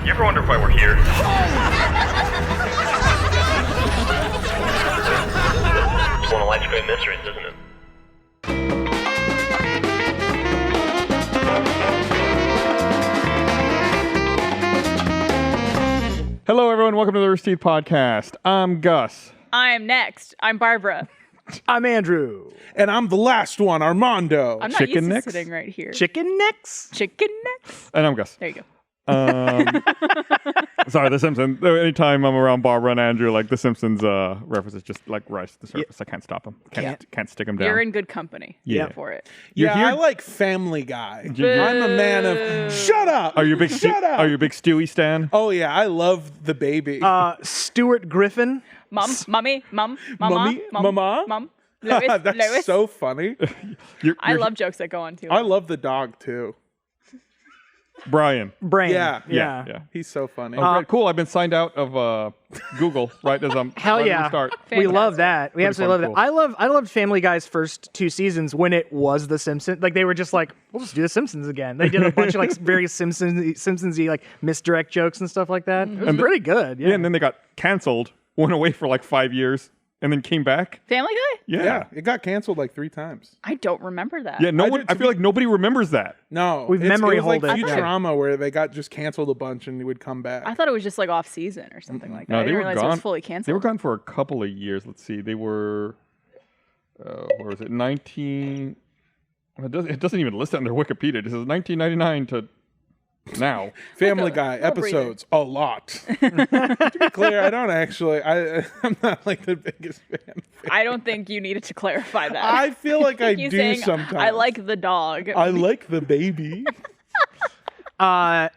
You ever wonder why we're here? It's one of life's great mysteries, isn't it? Hello, everyone. Welcome to the Rooster Teeth Podcast. I'm Gus. I'm next. I'm Barbara. I'm Andrew. And I'm the last one, Armando. I'm not Chicken used to necks? sitting right here. Chicken necks? Chicken necks? And I'm Gus. There you go. Sorry, The Simpsons. Anytime I'm around Barbara and Andrew, like The Simpsons references just like rise to the surface. I can't stop them. Can't stick them down. You're in good company. Yeah. For it. Yeah, here- I like Family Guy. You- I'm a man of shut up. Are you a big shut up? Are you a big Stewie stan? Oh yeah, I love the baby. Stuart Griffin. Mommy, mama, Mummy? Mama? mom. Lois, That's Lois. so funny. I love jokes that go on too. I love the dog too. Brian. Brain. Yeah. He's so funny. Oh, great. Cool. I've been signed out of Google right as I'm Hell right yeah. as we start. We love that. We Pretty absolutely fun, love it. I loved Family Guy's first two seasons when it was The Simpsons. Like they were just like, we'll just do The Simpsons again. They did a bunch of like very Simpsons-y like misdirect jokes and stuff like that. It was pretty good. Yeah, and then they got canceled, went away for like 5 years, and then came back. Family Guy? yeah, it got canceled like 3 times. I don't remember that. Yeah, no I one. did I feel like nobody remembers that. No, We've memory it was hold like it. Futurama where they got just canceled a bunch and they would come back. I thought it was just like off season or something like that. No, I they didn't were realize gone. it was fully canceled. They were gone for a couple of years. Let's see. They were, what was it? 19. It doesn't even list it on their Wikipedia. It says 1999 to now. Family Like a Guy little breather. episodes a lot. To be clear, I don't actually. I'm not like the biggest fan. I don't think you needed to clarify that. I feel like I You do saying, sometimes. I like the dog. I like the baby. I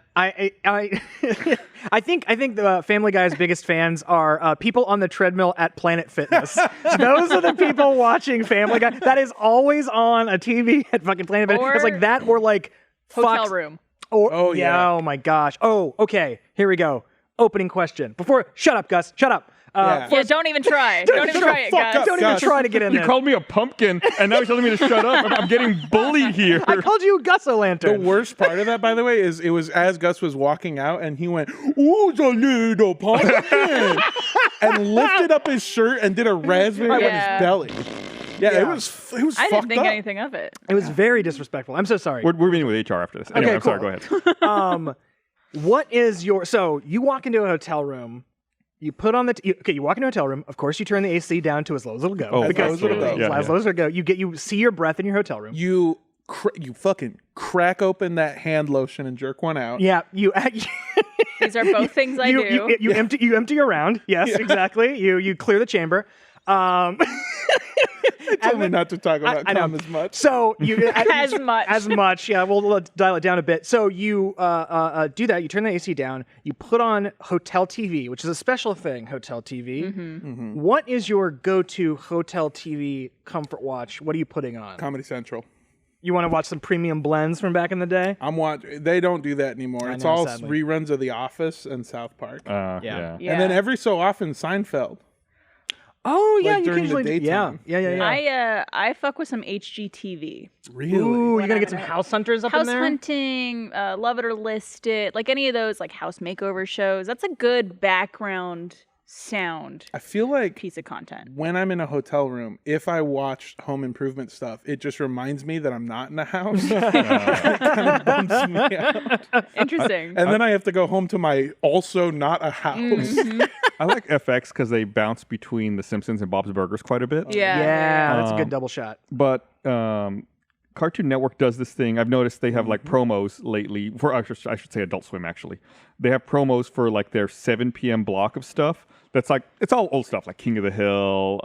I think the Family Guy's biggest fans are people on the treadmill at Planet Fitness. Those are the people watching Family Guy. That is always on a TV at fucking Planet Fitness. It's like that or like Hotel Fox room. Or, Oh, yeah. Oh my gosh. Oh, okay. Here we go. Opening question. Shut up, Gus. Shut up. Yeah, don't even try. Don't even try it, fuck guys. up. Don't even Gus. try to get in You there. called me a pumpkin, and now you're telling me to shut up. I'm getting bullied here. I called you Gus The O'Lantern. worst part of that, by the way, is it was as Gus was walking out and he went, "Ooh, the little pumpkin," and lifted up his shirt and did a raspberry Yeah. on his belly. Yeah, it was I fucked didn't think up. anything of it. It was very disrespectful. I'm so sorry. We're meeting with HR after this. Anyway, Okay, I'm sorry. cool. Go ahead. What is your... So, you walk into a hotel room, you put on the... you walk into a hotel room, of course you turn the AC down to as low as it'll go. Oh, because as low as it'll go. as low as it'll go. You see your breath in your hotel room. You fucking crack open that hand lotion and jerk one out. Yeah, you... These are both things I do. You empty your round. Yes, exactly. You clear the chamber. They told me not to talk about I know. cum as much. So you As much. as much. Yeah, we'll dial it down a bit. So you do that. You turn the AC down. You put on hotel TV, which is a special thing. Hotel TV. Mm-hmm. What is your go-to hotel TV comfort watch? What are you putting on? Comedy Central. You want to watch some premium blends from back in the day? I'm watching. They don't do that anymore. It's know, all sadly. reruns of The Office and South Park. Yeah. Yeah. And then every so often Seinfeld. Oh yeah, Like you during can the usually daytime. Yeah. I fuck with some HGTV. Really? Ooh, you're gonna I get some have house hunters up in House there. Hunting, Love It or List It, like any of those like house makeover shows. That's a good background sound I feel like piece of content. when I'm in a hotel room, if I watch home improvement stuff, it just reminds me that I'm not in a house. It kind of bums me out. Interesting. And then I have to go home to my also not a house. Mm-hmm. I like FX because they bounce between The Simpsons and Bob's Burgers quite a bit. yeah. That's a good double shot. But Cartoon Network does this thing. I've noticed they have like promos lately for I should say Adult Swim actually. They have promos for like their 7 p.m. block of stuff. That's like it's all old stuff like King of the Hill,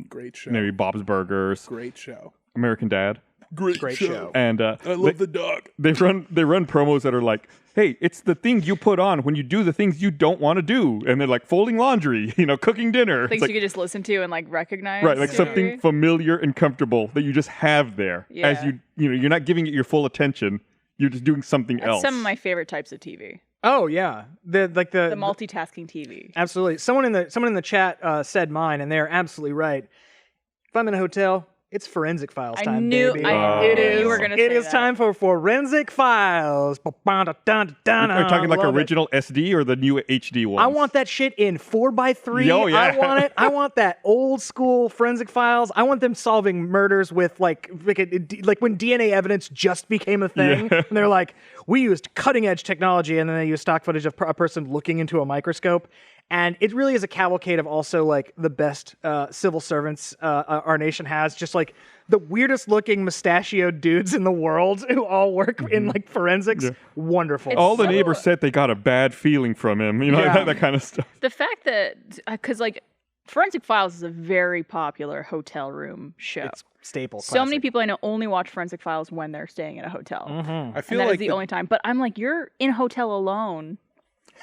Great show. maybe Bob's Burgers, Great show. American Dad, Great show. and I love the dog. they run promos that are like, hey, it's the thing you put on when you do the things you don't want to do, and they're like folding laundry, cooking dinner. Things It's like, you could just listen to and like recognize. right, like maybe. something familiar and comfortable that you just have there. As Yeah. you're not giving it your full attention. You're just doing something That's else. some of my favorite types of TV. Oh yeah, the multitasking TV. Absolutely. Someone in the chat said mine, and they're absolutely right. If I'm in a hotel, It's Forensic Files I time, knew- baby. I knew It is. you were gonna It say is that. time for Forensic Files. Are you talking like original SD or the new HD one? I want that shit in 4x3. Oh, yeah. I want it. I want that old school Forensic Files. I want them solving murders with like when DNA evidence just became a thing. And they're like, we used cutting edge technology, and then they used stock footage of a person looking into a microscope. And it really is a cavalcade of also like the best civil servants our nation has. Just like the weirdest looking mustachioed dudes in the world who all work in like forensics. Yeah. Wonderful. All the So- neighbors said they got a bad feeling from him. You know, Yeah. that kind of stuff. The fact that, because like Forensic Files is a very popular hotel room show. It's staple. So many people I know only watch Forensic Files when they're staying in a hotel. Mm-hmm. I feel And that is like the only time. But I'm like, you're in a hotel alone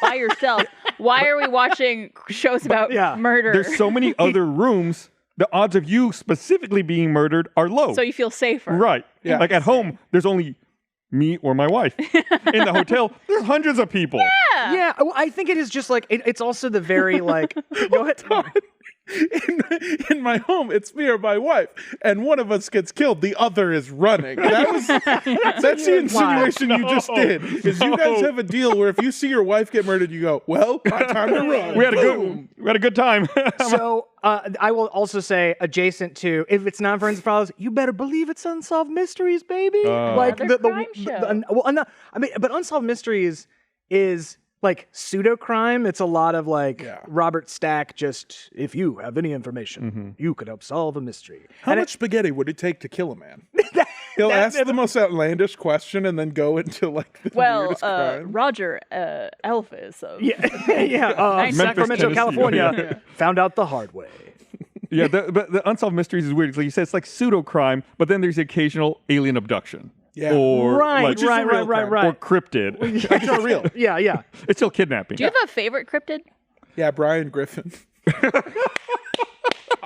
by yourself. Why are we watching shows about yeah. murder? There's so many other rooms. The odds of you specifically being murdered are low. So you feel safer. Right. Yeah. Like at home, there's only me or my wife. In the hotel, there's hundreds of people. Yeah, well, I think it is just like it's also the very like. Go ahead. in my home, it's me or my wife, and one of us gets killed, the other is running. That's the insinuation you just did. Is you guys have a deal where if you see your wife get murdered, you go, "Well, my time to run." We had a good time. So I will also say, adjacent to, if it's not Forensic Files, you better believe it's Unsolved Mysteries, baby. Like Another crime show. But Unsolved Mysteries is like pseudo crime. It's a lot of like Robert Stack. Just if you have any information, you could help solve a mystery. How And much spaghetti would it take to kill a man? He'll ask the most outlandish question and then go into like the weirdest crime. Roger Elvis. Sacramento, Tennessee. California, found out the hard way. Yeah, but the Unsolved Mysteries is weird. Like you said, it's like pseudo crime, but then there's the occasional alien abduction. Yeah. Or Right, like, is a real right. or cryptid. It's not real. Yeah. It's still kidnapping. Do you have a favorite cryptid? Yeah, Brian Griffin.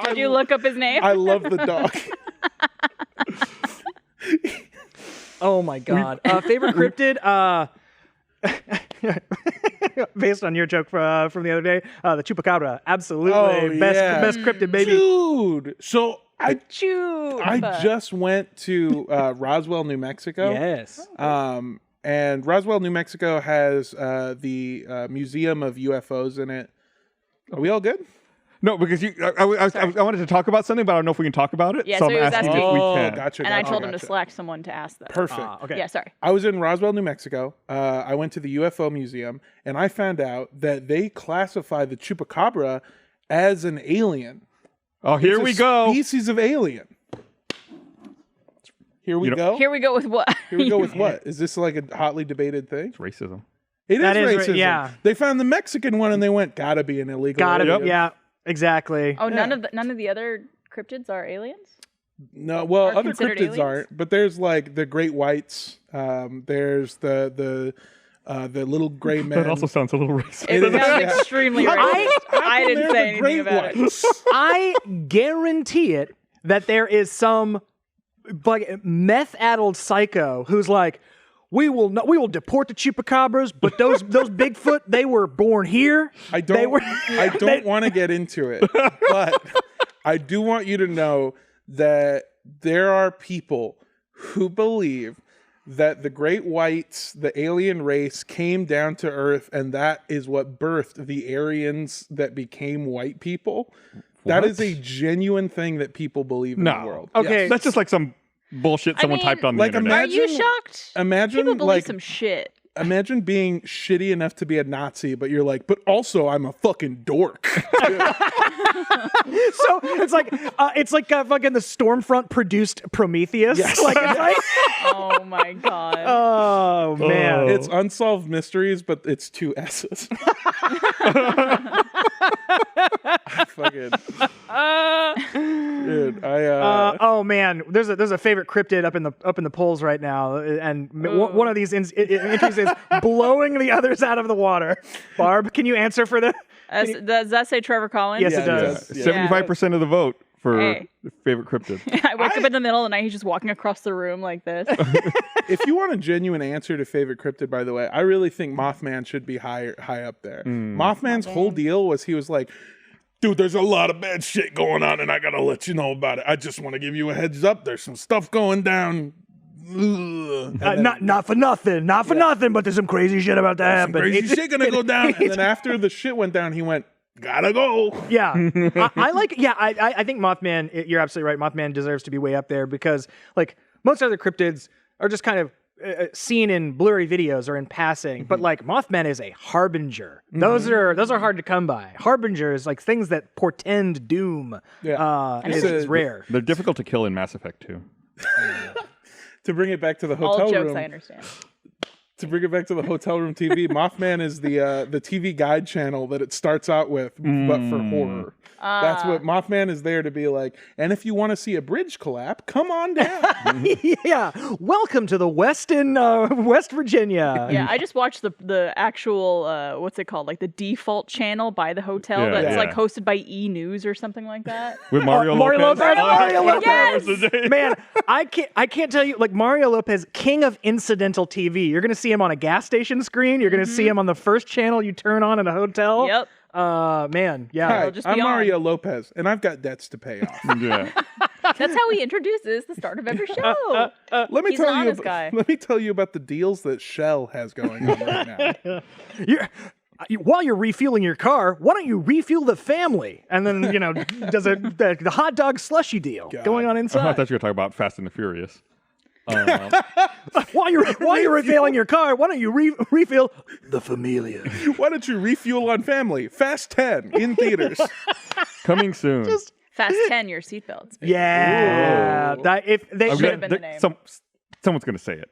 Did you look up his name? I love the dog. Oh my god. Favorite cryptid? Based on your joke from the other day, the chupacabra. Absolutely. Oh, Best cryptid, baby. Dude. So I Chupa. just went to Roswell, New Mexico. Yes. And Roswell, New Mexico has the Museum of UFOs in it. Are we all good? No, because I wanted to talk about something, but I don't know if we can talk about it. Yeah, so so he was I'm asking asking- if we can. Gotcha. And I told him to gotcha. select someone to ask that. Perfect. Okay. Yeah, sorry. I was in Roswell, New Mexico. I went to the UFO museum, and I found out that they classify the chupacabra as an alien. Oh, here It's we a go. Species of alien. Here we go. Here we go with what? Here we go with what? Is this like a hotly debated thing? It's racism. It That is racism. yeah. They found the Mexican one, and they went, "Gotta be an illegal." Gotta alien." be. Yeah. Exactly. Oh, none of the other cryptids are aliens? No, well, Are other considered cryptids aliens? aren't, but there's like the great whites. There's the little gray men. That also sounds a little racist. It is, sounds yeah. extremely I- racist. I didn't They're say the anything great about it. whites. I guarantee it that there is some like meth-addled psycho who's like, we will deport the chupacabras, but those Bigfoot, they were born here. I They don't. were- I don't want to get into it, but I do want you to know that there are people who believe that the great whites, the alien race, came down to Earth, and that is what birthed the Aryans that became white people. That is a genuine thing that people believe in the world. Okay. Yes. That's just like some bullshit someone mean, typed on the like, internet. Are you Imagine- shocked? Imagine People believe like some shit. imagine being shitty enough to be a Nazi, but you're like, but also I'm a fucking dork. So it's like fucking the Stormfront produced Prometheus. Yes. Like, it's like Oh my god. oh man. It's Unsolved Mysteries, but it's two S's. I fucking dude, oh man, there's a favorite cryptid up in the polls right now, and one of these entries is blowing the others out of the water. Barb, can you answer for the? Does that say Trevor Collins? Yes, Yeah, it does. yeah. 75% of the vote for Hey. the favorite cryptid. I wake up in the middle of the night, he's just walking across the room like this. if you want a genuine answer to favorite cryptid, by the way, I really think Mothman should be high up there. Mothman's whole deal was he was like, dude, there's a lot of bad shit going on, and I gotta let you know about it. I just want to give you a heads up. There's some stuff going down. Not for nothing, but there's some crazy shit about to happen. Crazy shit gonna go down. And then after the shit went down, he went, gotta go. Yeah, I think Mothman. You're absolutely right. Mothman deserves to be way up there because, like, most other cryptids are just kind of seen in blurry videos or in passing. But like, Mothman is a harbinger. Those are hard to come by. Harbingers, like things that portend doom. Yeah, is rare. They're difficult to kill in Mass Effect too. To bring it back to the hotel All jokes room. I understand. To bring it back to the hotel room TV, Mothman is the TV guide channel that it starts out with, but for horror. That's what Mothman is there to be like. And if you want to see a bridge collapse, come on down. Yeah, welcome to the West in West Virginia. Yeah, I just watched the actual what's it called, like the default channel by the hotel that's like hosted by E! News or something like that. With Mario Lopez. Mario Lopez. Yes! Man, I can't tell you, like, Mario Lopez, king of incidental TV. You're gonna see him on a gas station screen. You're gonna see him on the first channel you turn on in a hotel. Yep. Man, yeah. Hi, just I'm be on. Mario Lopez, and I've got debts to pay off. Yeah. That's how he introduces the start of every show. Let me He's an tell you. honest guy. Let me tell you about the deals that Shell has going on right now. While you're refueling your car, why don't you refuel the family? And then, does the hot dog slushy deal going on I inside. thought you were going to talk about Fast and the Furious. While you're refilling your car, why don't you refill the familia? Why don't you refuel on family? Fast 10 in theaters. Coming soon. Fast 10, your seatbelts. baby. Yeah. If they Should have been the name. Someone's going to say it.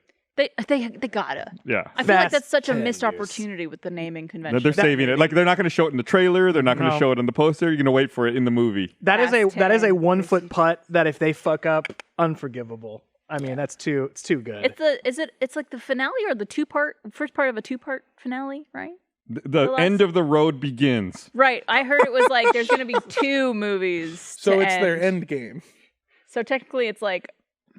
They gotta. Yeah. I feel like Fast that's such a 10 missed years. opportunity with the naming convention. They're saving it. Like, they're not going to show it in the trailer. They're not going to No. show it in the poster. You're going to wait for it in the movie. that is Fast a 10. 1 foot putt that if they fuck up, unforgivable. I mean, it's too good. It's like the finale or the first part of a 2-part finale, right? The last- end of the road begins. Right. I heard it was like there's going to be 2 movies. So to it's their end game. So technically, it's like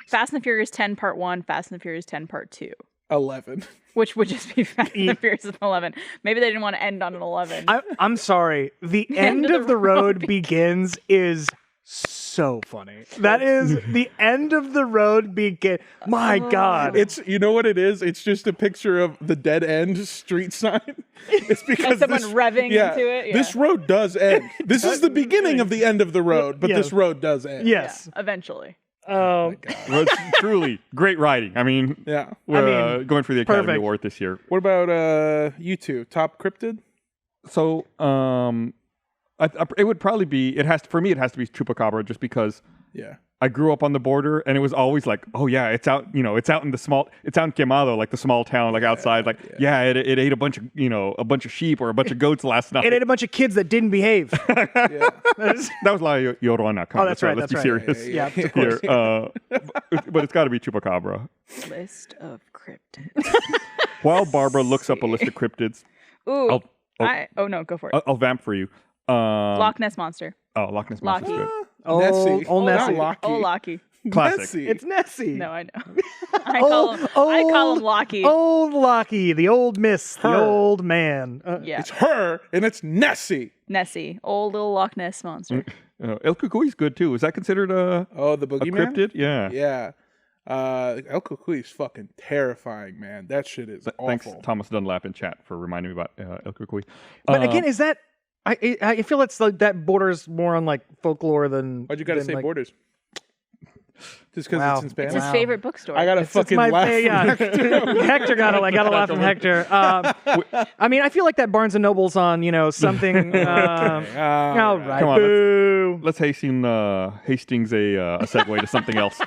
Fast and the Furious 10 Part 1, Fast and the Furious 10 Part 2, 11. which would just be Fast and the Furious 11. Maybe they didn't want to end on an 11. I'm sorry. The end of the road begins is so funny. That is the end of the road begin. My God. It's, you know what it is? It's just a picture of the dead end street sign. It's because someone revving into it, yeah. This road does end. This is the beginning of the end of the road, but Yeah. this road does end. Yes. Eventually. Well, it's truly great writing. I mean, Yeah. we're going for the Academy perfect. Award this year. What about you two? Top cryptid? So, it would probably be. It has to, for me. It has to be Chupacabra, just because Yeah. I grew up on the border, and it was always like, oh yeah, it's out. It's out in it's out in Quemado, like the small town, like outside. Like it ate a bunch of sheep or a bunch of goats last night. It ate a bunch of kids that didn't behave. Yeah. That was La Llorona. Come on, that's right, Let's that's be right. serious. Yeah, of Here, but it's got to be Chupacabra. List of cryptids. While Barbara looks up a list of cryptids, Ooh. I'll- No, go for it. I'll vamp for you. Loch Ness Monster. Oh, Loch Ness Monster's Locky. good. Nessie. Old Nessie. Not Locky. Oh, Locky. Classic. Nessie. It's Nessie. No, I know. I call him Locky. Old Locky, the old miss, the Her. old man. Yeah. It's her, and it's Nessie. Nessie. Old little Loch Ness Monster. El Cucuy's good too. Is that considered a Oh, the boogeyman? cryptid? Yeah. Yeah. El Cucuy is fucking terrifying, man. That shit is Thanks, awful. Thomas Dunlap in chat, for reminding me about El Cucuy. But again, is that? I feel it's like that borders more on like folklore than. Why'd you gotta than, say like, borders? Just because Wow. it's in Spanish? It's his favorite bookstore. I gotta fucking my laugh. Hector got to laugh from Hector. I mean, I feel like that Barnes and Noble's on something. All right, Come on, boo. let's Hastings a segue to something else.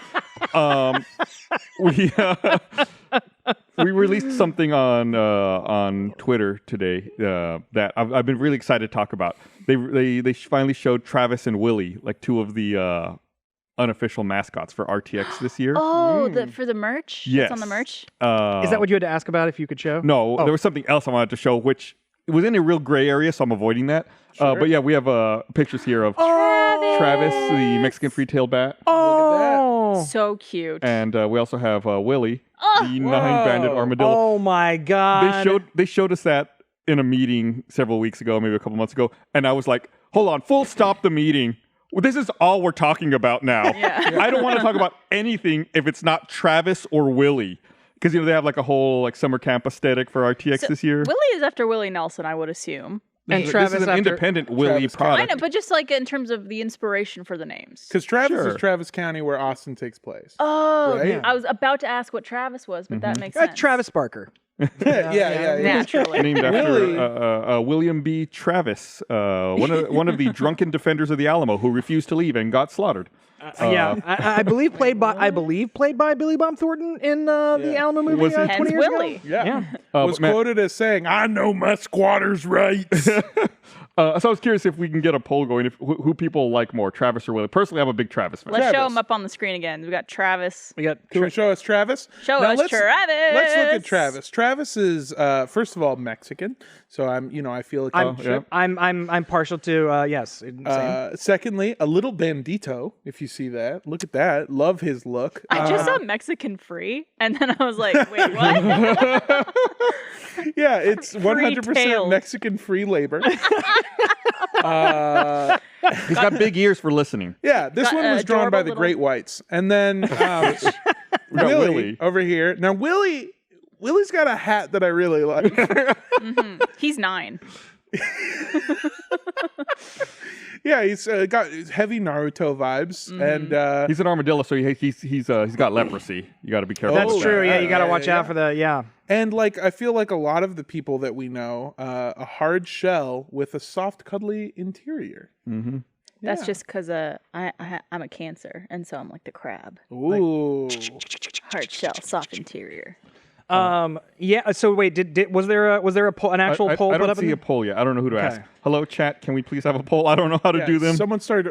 We released something on Twitter today that I've been really excited to talk about. They finally showed Travis and Willie, like 2 of the unofficial mascots for RTX this year. Oh, for the merch? Yes. It's on the merch? Is that what you had to ask about? If you could show? No, there was something else I wanted to show, which it was in a real gray area, so I'm avoiding that. But yeah, we have pictures here of Travis, the Mexican free-tailed bat, Oh, So cute. and we also have Willie, the 9-banded armadillo. oh my God! They showed us that in a meeting several weeks ago, maybe a couple months ago, and I was like, hold on, full stop the meeting. Well, this is all we're talking about now. Yeah. I don't want to talk about anything if it's not Travis or Willie. Because, they have like a whole like summer camp aesthetic for RTX this year. Willie is after Willie Nelson, I would assume. And This Travis is an after- independent Willie Travis product. I know, but just like in terms of the inspiration for the names. Because Travis Sure. is Travis County, where Austin takes place. Oh, Right? I was about to ask what Travis was, but that makes sense. Travis Barker. yeah. Naturally. Named Willie. after William B. Travis, one of the drunken defenders of the Alamo who refused to leave and got slaughtered. I believe played by Billy Bob Thornton in the Alamo movie Was he? 20 Hence years Willie. ago. Yeah. Uh, Was but Matt- quoted as saying, "I know my squatters' rights." So I was curious if we can get a poll going, if who people like more, Travis or Willie. Personally, I'm a big Travis fan. Let's show Travis. him up on the screen again. We got Travis. We got Can we show us Travis? Show Now us let's Travis. Let's look at Travis. Travis is first of all Mexican, so I feel like I'm partial to yes. Same. secondly, a little bandito. If you see that, look at that. Love his look. I just saw Mexican free, and then I was like, wait, what? Yeah, it's 100% tails. Mexican free labor. He's got big ears for listening. Yeah, this Got one was drawn by adorable the little- Great Whites, and then We got Willie, Willie. over here. Now Willie's got a hat that I really like. He's 9. Yeah, he's got heavy Naruto vibes, and He's an armadillo, so he's got leprosy. You got to be careful. That's with true. that. Yeah, you got to watch yeah. out for the and like I feel like a lot of the people that we know, a hard shell with a soft, cuddly interior. That's Yeah. just because I'm a Cancer, and so I'm like the crab. Ooh, Hard shell, soft interior. Yeah. So wait, was there a poll, an actual poll I put don't up? see a poll yet. I don't know who to ask. Okay. Hello, chat. Can we please have a poll? I don't know how to Yeah, do them. Someone start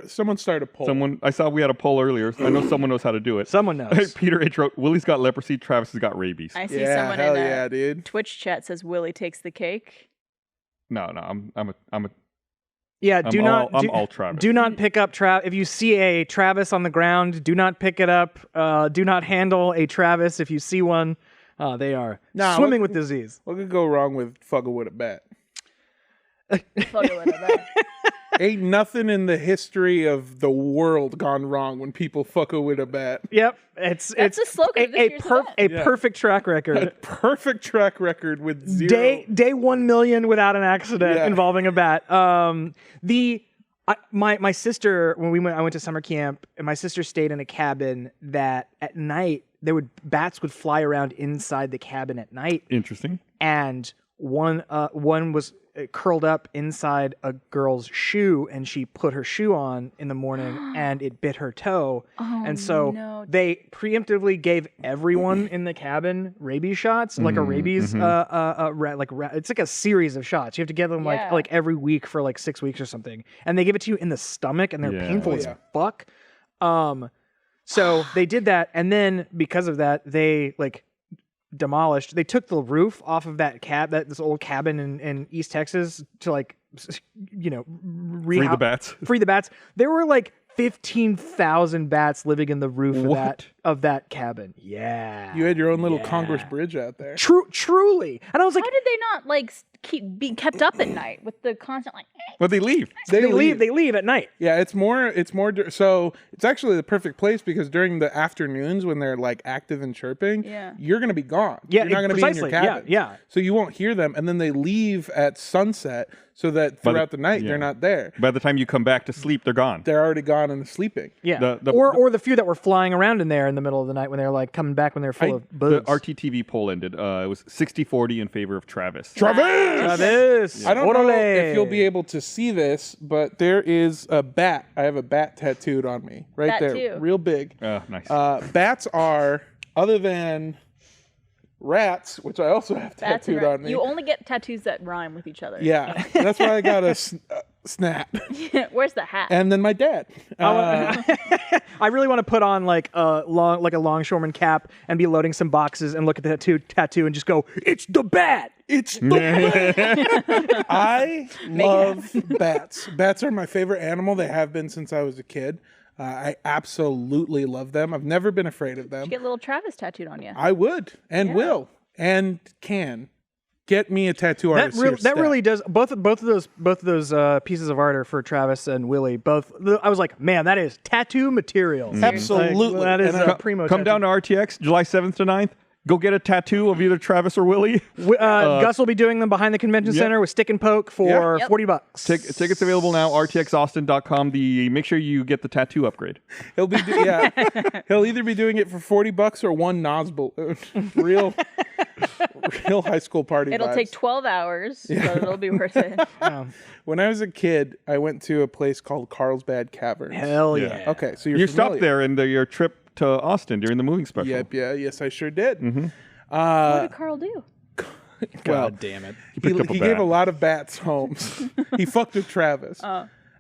a poll. I saw we had a poll earlier. I know someone knows how to do it. Someone knows. Peter H wrote, Willie's got leprosy, Travis has got rabies. I see Yeah, someone hell in yeah, dude. Twitch chat says Willie takes the cake. No, I'm Yeah. I'm all Travis. Do not pick up if you see a Travis on the ground, do not pick it up. Do not handle a Travis if you see one. They are swimming with disease. What could go wrong with fucking with a bat? Fuck it, let it back. Ain't nothing in the history of the world gone wrong when people fucking with a bat. Yep, That's the slogan of this year's event. perfect track record. Perfect track record with zero. Day 1 million without an accident Yeah. involving a bat. My sister, when I went to summer camp, and my sister stayed in a cabin that at night bats would fly around inside the cabin at night, Interesting. and one was curled up inside a girl's shoe, and she put her shoe on in the morning, and it bit her toe. And so no. they preemptively gave everyone in the cabin rabies shots, like a rabies, it's like a series of shots. You have to get them Yeah. like every week for like 6 weeks or something, and they give it to you in the stomach, and they're Yeah. painful Oh, as yeah. fuck. So they did that, and then because of that, they demolished. They took the roof off of this old cabin in East Texas to Free the bats. Free the bats. There were like 15,000 bats living in the roof What? of that cabin. Yeah, You had your own little Congress bridge out there. truly. And I was like, How did they not be kept up at night with the constant But they leave. they leave at night. Yeah, it's more. So it's actually the perfect place because during the afternoons when they're like active and chirping, Yeah. you're gonna be gone. Yeah, you're not gonna be in your precisely. Yeah, cabin. yeah. So you won't hear them, and then they leave at sunset so that throughout the night yeah. they're not there. By the time you come back to sleep, they're gone. They're already gone and sleeping. Yeah, The- or the few that were flying around in there in the middle of the night when they're like coming back when they're full of The bugs. RTTV poll ended. It was 60-40 in favor of Travis. Travis! I don't know Orale. if you'll be able to see this, but there is a bat. I have a bat tattooed on me right there, Tattoo. real big. Nice. Bats are, other than rats, which I also have That's tattooed right. on me. You only get tattoos that rhyme with each other. Yeah, that's why I got a snap. Where's the hat? And then my dad. I really want to put on like a longshoreman cap and be loading some boxes and look at the tattoo and just go, "It's the bat." It's the bat. I love bats. Bats are my favorite animal. They have been since I was a kid. I absolutely love them. I've never been afraid of them. Get little Travis tattooed on you. I would and will and can get me a tattoo artist. That really does. Both of those pieces of art are for Travis and Willie. Both. I was like, man, that is tattoo material. Absolutely. Like, that is And a primo. Come tattoo. down to RTX July 7th to 9th. Go get a tattoo of either Travis or Willie. Gus will be doing them behind the convention center with stick and poke for Yep. $40. Tickets available now. RTXaustin.com. Make sure you get the tattoo upgrade. He'll be he'll either be doing it for $40 or one Nas balloon. real high school party. It'll vibes. take 12 hours, but it'll be worth it. When I was a kid, I went to a place called Carlsbad Caverns. Hell yeah. Okay, so you're You familiar. stopped there in your trip to Austin during the moving special. Yep, yes, I sure did. Mm-hmm. What did Carl do? God damn it. He picked up a gave bat. a lot of bats homes. He fucked with Travis.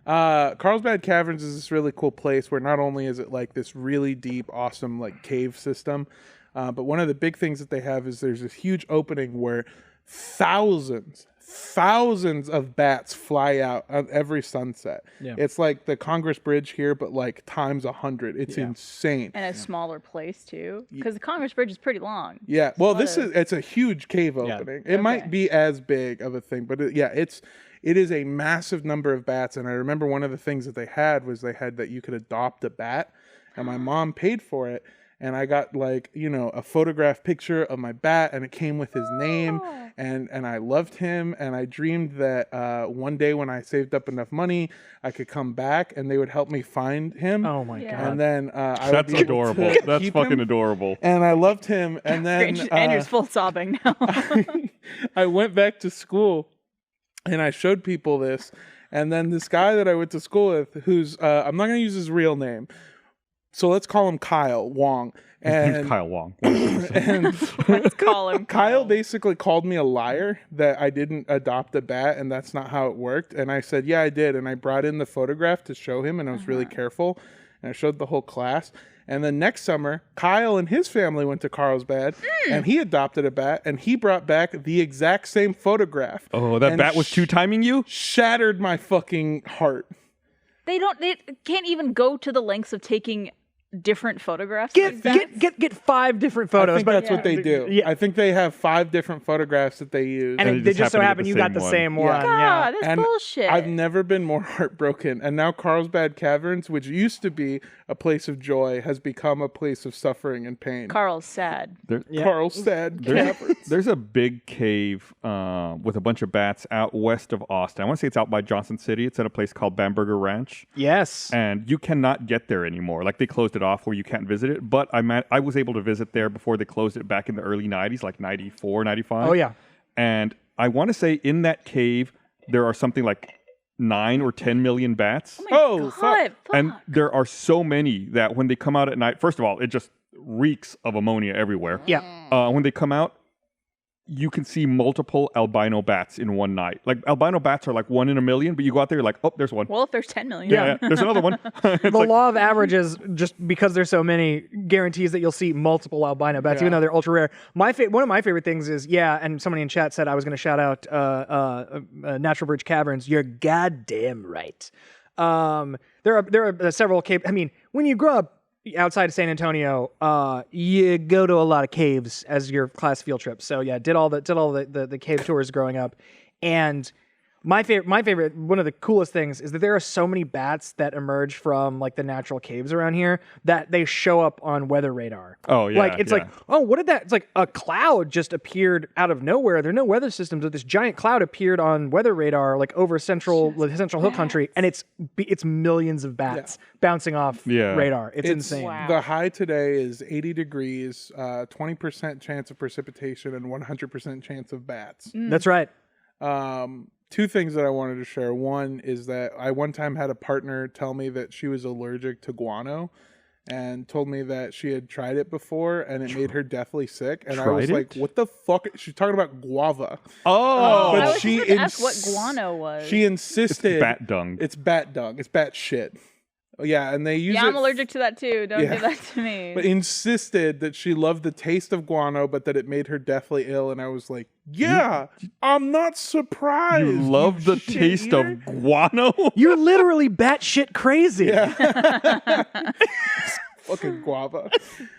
Carlsbad Caverns is this really cool place where not only is it like this really deep, awesome like cave system, but one of the big things that they have is there's this huge opening where thousands of bats fly out on every sunset. Yeah. It's like the Congress Bridge here, but like times 100. It's insane. And a smaller place, too? Because the Congress Bridge is pretty long. Yeah, well, Lot of- it's a huge cave opening. It might be as big of a thing, but it is a massive number of bats. And I remember one of the things that they had that you could adopt a bat, and my mom paid for it. And I got like, a photograph picture of my bat, and it came with his name, and I loved him, and I dreamed that one day when I saved up enough money, I could come back and they would help me find him. Oh my Yeah. God. And then I would That's be able adorable. to That's keep fucking him. adorable. And I loved him. And then Andrew's full sobbing now. I went back to school and I showed people this. And then this guy that I went to school with, who's, I'm not going to use his real name. So let's call him Kyle Wong. And Kyle Wong. and Let's call him Kyle basically called me a liar that I didn't adopt a bat and that's not how it worked. And I said, yeah, I did. And I brought in the photograph to show him and I was really careful. And I showed the whole class. And then next summer, Kyle and his family went to Carlsbad and he adopted a bat and he brought back the exact same photograph. Oh, that And bat was two-timing you? Shattered my fucking heart. They can't even go to the lengths of taking different photographs. Get 5 different photos. I think but that's what they do. Yeah. I think they have 5 different photographs that they use. And And they you just so happen happen to you get got the the same same one. one. God, Yeah. that's And bullshit. I've never been more heartbroken. And now Carlsbad Caverns, which used to be a place of joy, has become a place of suffering and pain. Carl's sad. Carlsbad Caverns. There's a big cave with a bunch of bats out west of Austin. I want to say it's out by Johnson City. It's at a place called Bamberger Ranch. Yes. And you cannot get there anymore. Like they closed it off where you can't visit it. But I was able to visit there before they closed it back in the early 90s, like 94, 95. Oh, yeah. And I want to say in that cave, there are something like 9 or 10 million bats. Oh, God, fuck. And there are so many that when they come out at night, first of all, it just reeks of ammonia everywhere. Yeah. When they come out, you can see multiple albino bats in one night. Like albino bats are like 1 in a million, but you go out there, you're like, oh, there's one. Well, if there's 10 million. Yeah, there's another one. It's The like- law of averages, just because there's so many, guarantees that you'll see multiple albino bats, even though they're ultra rare. One of my favorite things is, and somebody in chat said I was going to shout out Natural Bridge Caverns. You're goddamn right. There are several caves. I mean, when you grow up outside of San Antonio, you go to a lot of caves as your class field trip. So yeah, did all the cave tours growing up, and my favorite, one of the coolest things is that there are so many bats that emerge from like the natural caves around here that they show up on weather radar. Oh, yeah, like it's yeah. like, oh, what did that? It's like a cloud just appeared out of nowhere. There are no weather systems, but this giant cloud appeared on weather radar like over Central Hill Country, and it's millions of bats bouncing off radar. It's insane. Wow. The high today is 80 degrees, 20% chance of precipitation, and 100% chance of bats. That's right. 2 things that I wanted to share. One is that I one time had a partner tell me that she was allergic to guano and told me that she had tried it before and it made her deathly sick. And I was Tried like, it? what the fuck? She's talking about guava. Oh, But I was she just going to ask what guano was. She insisted. bat dung. It's bat dung. It's bat shit. Yeah, and they use it. I'm allergic to that too. Don't do that to me. But insisted that she loved the taste of guano, but that it made her deathly ill. And I was like, yeah, I'm not surprised. you love the shit taste eater. of guano? You're literally batshit crazy. Fucking guava.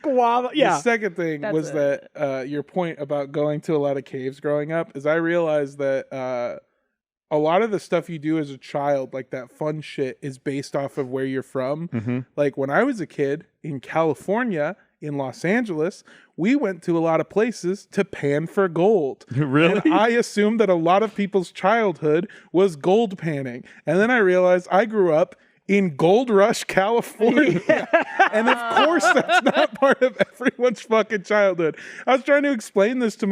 Guava. Yeah. The second thing That's was that your point about going to a lot of caves growing up is I realized that a lot of the stuff you do as a child, like that fun shit, is based off of where you're from. Mm-hmm. Like when I was a kid in California, in Los Angeles, we went to a lot of places to pan for gold. Really? And I assumed that a lot of people's childhood was gold panning. And then I realized I grew up in Gold Rush, California. And of course that's not part of everyone's fucking childhood. I was trying to explain this to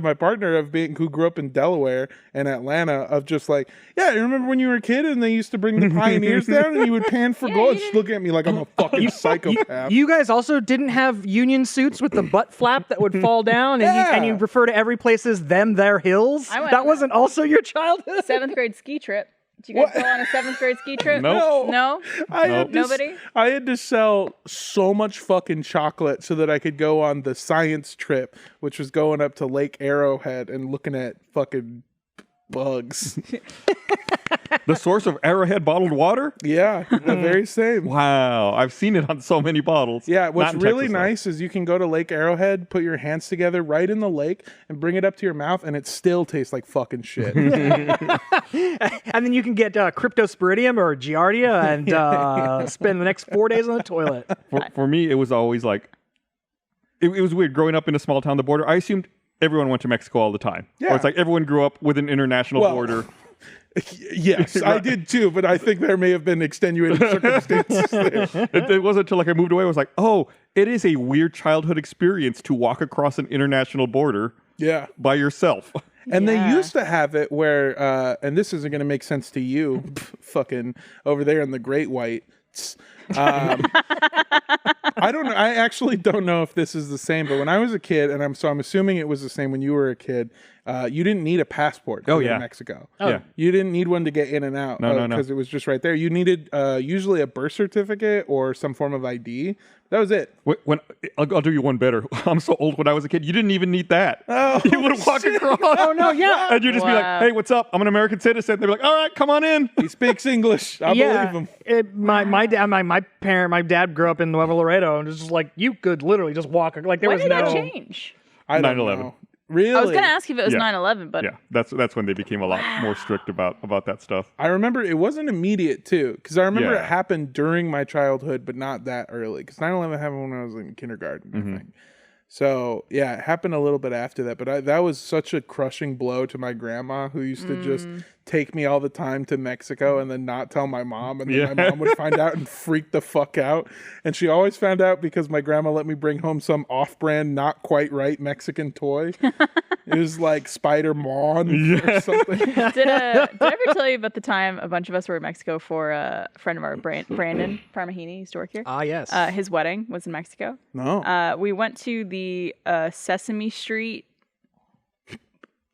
my partner of being who grew up in Delaware and Atlanta, of just like, yeah, you remember when you were a kid and they used to bring the pioneers down and you would pan for gold? She's looking at me like I'm a fucking psychopath. You guys also didn't have Union suits with the butt flap that would fall down, and you refer to every place as them, their hills. I went That on wasn't also your childhood. 7th grade ski trip. Did you guys go on a 7th grade ski trip? Nope. No? Nobody? I had to sell so much fucking chocolate so that I could go on the science trip, which was going up to Lake Arrowhead and looking at fucking bugs. The source of Arrowhead bottled water? Yeah, the very same. Wow. I've seen it on so many bottles. Yeah, what's Not in really Texas, though. nice is you can go to Lake Arrowhead, put your hands together right in the lake, and bring it up to your mouth, and it still tastes like fucking shit. And then you can get cryptosporidium or giardia and spend the next 4 days on the toilet. For me, it was always like, it was weird growing up in a small town on the border. I assumed everyone went to Mexico all the time. Yeah. Or it's like everyone grew up with an international border. Yes, I did too, but I think there may have been extenuating circumstances there. It wasn't until like I moved away, I was like, oh, it is a weird childhood experience to walk across an international border Yeah. by yourself. And they Yeah. used to have it where, and this isn't going to make sense to you, fucking over there in the Great Whites. I don't know. I actually don't know if this is the same, but when I was a kid, and I'm assuming it was the same when you were a kid, you didn't need a passport to go to Mexico. Yeah. You didn't need one to get in and out. No. Because it was just right there. You needed usually a birth certificate or some form of ID. That was it. When I'll do you one better. I'm so old. When I was a kid, you didn't even need that. Oh, you would walk across. Oh, no, yeah. And you'd just be like, Wow. hey, what's up? I'm an American citizen. They'd be like, all right, come on in. He speaks English. I believe him. My dad grew up in Nuevo Laredo, and it was just like you could literally just walk. Like there When was did no. that change? I don't 9/11. know. Really? I was going to ask if it was Yeah. 9/11, but Yeah, that's when they became a lot more strict about that stuff. I remember it wasn't immediate too, because I remember Yeah. it happened during my childhood, but not that early. Because 9/11 happened when I was in kindergarten, I think. So yeah, it happened a little bit after that. But that was such a crushing blow to my grandma, who used to just take me all the time to Mexico and then not tell my mom, and then Yeah. my mom would find out and freak the fuck out. And she always found out because my grandma let me bring home some off-brand, not quite right Mexican toy. It was like Spider Mon or something. did I ever tell you about the time a bunch of us were in Mexico for a friend of ours, Brandon Parmahini, used to work here? Ah, yes. His wedding was in Mexico. No. We went to the Sesame Street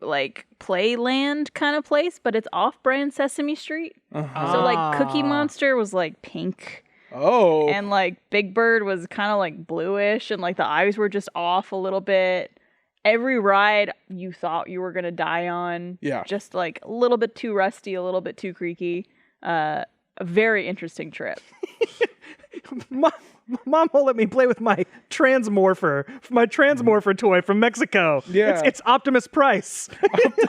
like playland kind of place, but it's off-brand Sesame Street. So like Cookie Monster was like pink, Oh. and like Big Bird was kind of like bluish, and like the eyes were just off a little bit. Every ride you thought you were gonna die on, Yeah. just like a little bit too rusty, a little bit too creaky. A very interesting trip. Mom won't let me play with my Transmorpher toy from Mexico. Yeah. It's Optimus Price.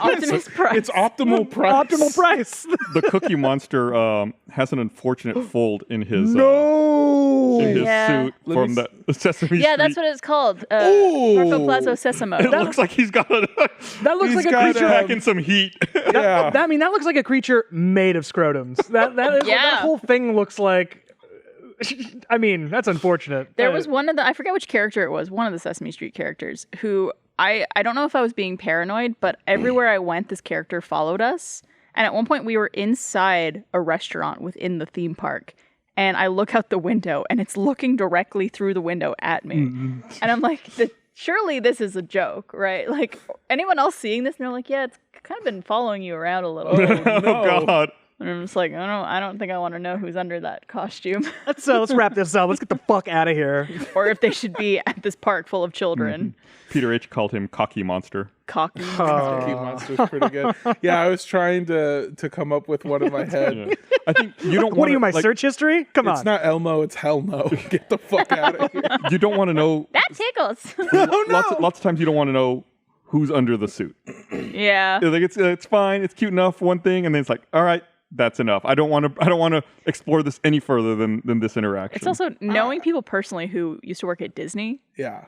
Optimus Price. It's optimal price. Optimal Price. The Cookie Monster has an unfortunate fold in his No. in his Yeah. suit from the Sesame Yeah, Street. that's what it's called. Ooh. Marco Plazo Sesamo. It looks like he's got a That looks He's like a got, creature. packing some heat. Yeah. That looks like a creature made of scrotums. That Yeah. whole thing looks like. I mean, that's unfortunate. There was one of the, I forget which character it was, one of the Sesame Street characters, who I don't know if I was being paranoid, but everywhere I went, this character followed us. And at one point, we were inside a restaurant within the theme park. And I look out the window, and it's looking directly through the window at me. And I'm like, surely this is a joke, right? Like, anyone else seeing this? And they're like, yeah, it's kind of been following you around a little. Oh God. And I'm just like, I don't think I want to know who's under that costume, Let's wrap this up. Let's get the fuck out of here. or if they should be at this park full of children. Peter H. called him Cocky Monster. Cocky. Cookie Monster's pretty good. Yeah, I was trying to come up with one in my head. Yeah. I think you don't. What are you, my like, search history? Come It's on. not Elmo, it's Hell No. Get the fuck out of here. You don't want to know. That tickles. Lots of times you don't want to know who's under the suit. Yeah. Like it's fine, it's cute enough, one thing, and then it's like, all right, that's enough. I don't want to explore this any further than this interaction. It's also knowing people personally who used to work at Disney, Yeah.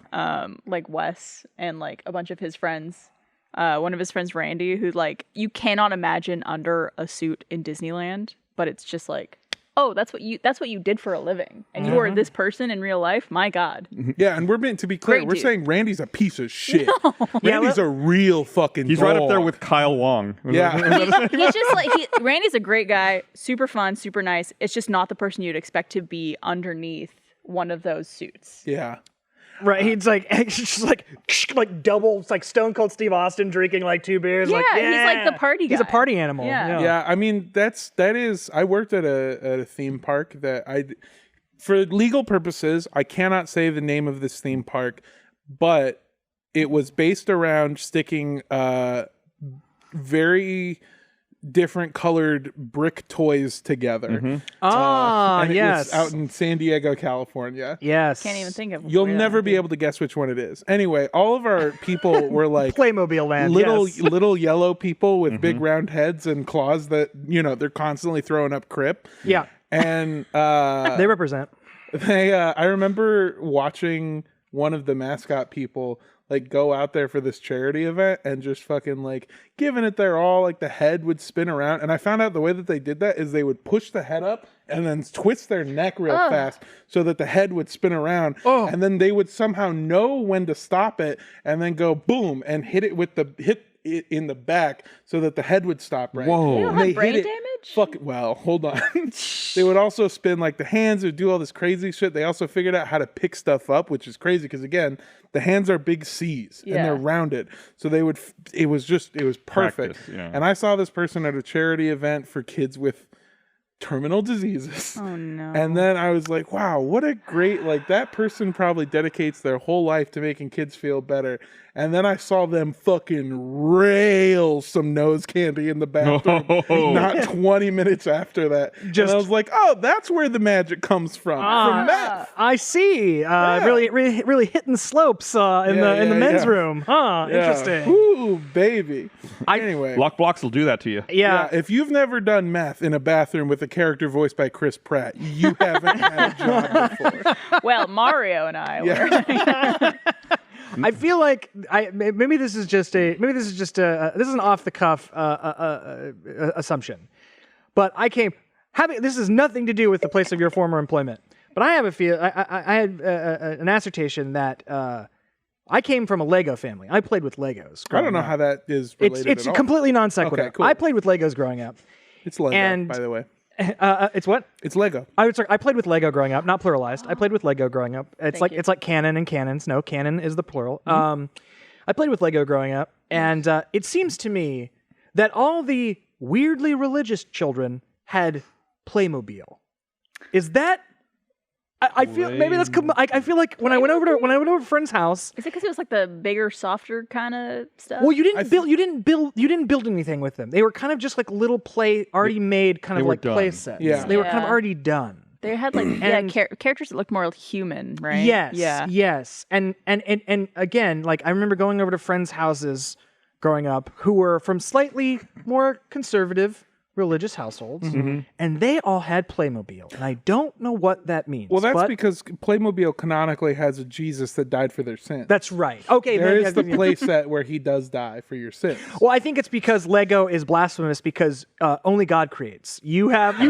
like Wes and like a bunch of his friends. One of his friends, Randy, who like you cannot imagine under a suit in Disneyland, but it's just like, oh, that's what you did for a living, and you are this person in real life. My God. Yeah, and we're being, to be clear, Great we're dude. saying Randy's a piece of shit. Yeah, Randy's a real fucking He's right up there dog. with Kyle Wong. Yeah. He's just like Randy's a great guy, super fun, super nice. It's just not the person you'd expect to be underneath one of those suits. Yeah. Right, he's like, just like double, it's like Stone Cold Steve Austin drinking like 2 beers. Yeah, like, he's like the party guy. He's a party animal. Yeah. Yeah, I mean that is. I worked at a theme park that for legal purposes, I cannot say the name of this theme park, but it was based around sticking very different colored brick toys together. And it was out in San Diego, California. Yes. Can't even think of. You'll where never that be able to guess which one it is. Anyway, all of our people were like Playmobil land. little yellow people with big round heads and claws that they're constantly throwing up crip. Yeah. And They represent. I remember watching one of the mascot people like go out there for this charity event and just fucking like giving it their all. Like the head would spin around, and I found out the way that they did that is they would push the head up and then twist their neck real fast so that the head would spin around, and then they would somehow know when to stop it and then go boom and hit it in the back so that the head would stop right. Whoa. They don't And have brain hit it- damage? Well, hold on. They would also spin like the hands, would do all this crazy shit. They also figured out how to pick stuff up, which is crazy because again, the hands are big C's and they're rounded. So they would, it was perfect. Practice, yeah. And I saw this person at a charity event for kids with terminal diseases. Oh no. And then I was like, wow, what a great, like that person probably dedicates their whole life to making kids feel better. And then I saw them fucking rail some nose candy in the bathroom not 20 minutes after that. And I was like, oh, that's where the magic comes from meth. I see. Really hitting the slopes in the men's room. Huh. Yeah. Interesting. Ooh, baby. Anyway. Lock blocks will do that to you. Yeah. If you've never done meth in a bathroom with a character voiced by Chris Pratt, you haven't had a job before. Well, Mario and I were. I feel like maybe this is just an off the cuff assumption, but this has nothing to do with the place of your former employment. But I have I had an assertion that I came from a Lego family. I played with Legos. I don't know how that is related It's at all. completely non sequitur. Okay, cool. I played with Legos growing up. It's Lego, and- by the way. It's what? It's Lego. I played with Lego growing up, not pluralized. I played with Lego growing up. It's Thank you. like canon and cannons. No, canon is the plural. I played with Lego growing up, and it seems to me that all the weirdly religious children had Playmobil. Is that? I feel maybe that's. I feel like when I went over to a friend's house. Is it because it was like the bigger, softer kind of stuff? Well, you didn't build anything with them. They were kind of just like little already made kind of were like done. play sets. Yeah. They were kind of Yeah. already done. They had like characters that looked more human, right? Yes. Yeah. Yes. And again, like I remember going over to friends' houses growing up who were from slightly more conservative religious households, and they all had Playmobil, and I don't know what that means. Well, that's but because Playmobil canonically has a Jesus that died for their sins. that's right. Okay, There then- is the play set where he does die for your sins. Well, I think it's because Lego is blasphemous because only God creates. You can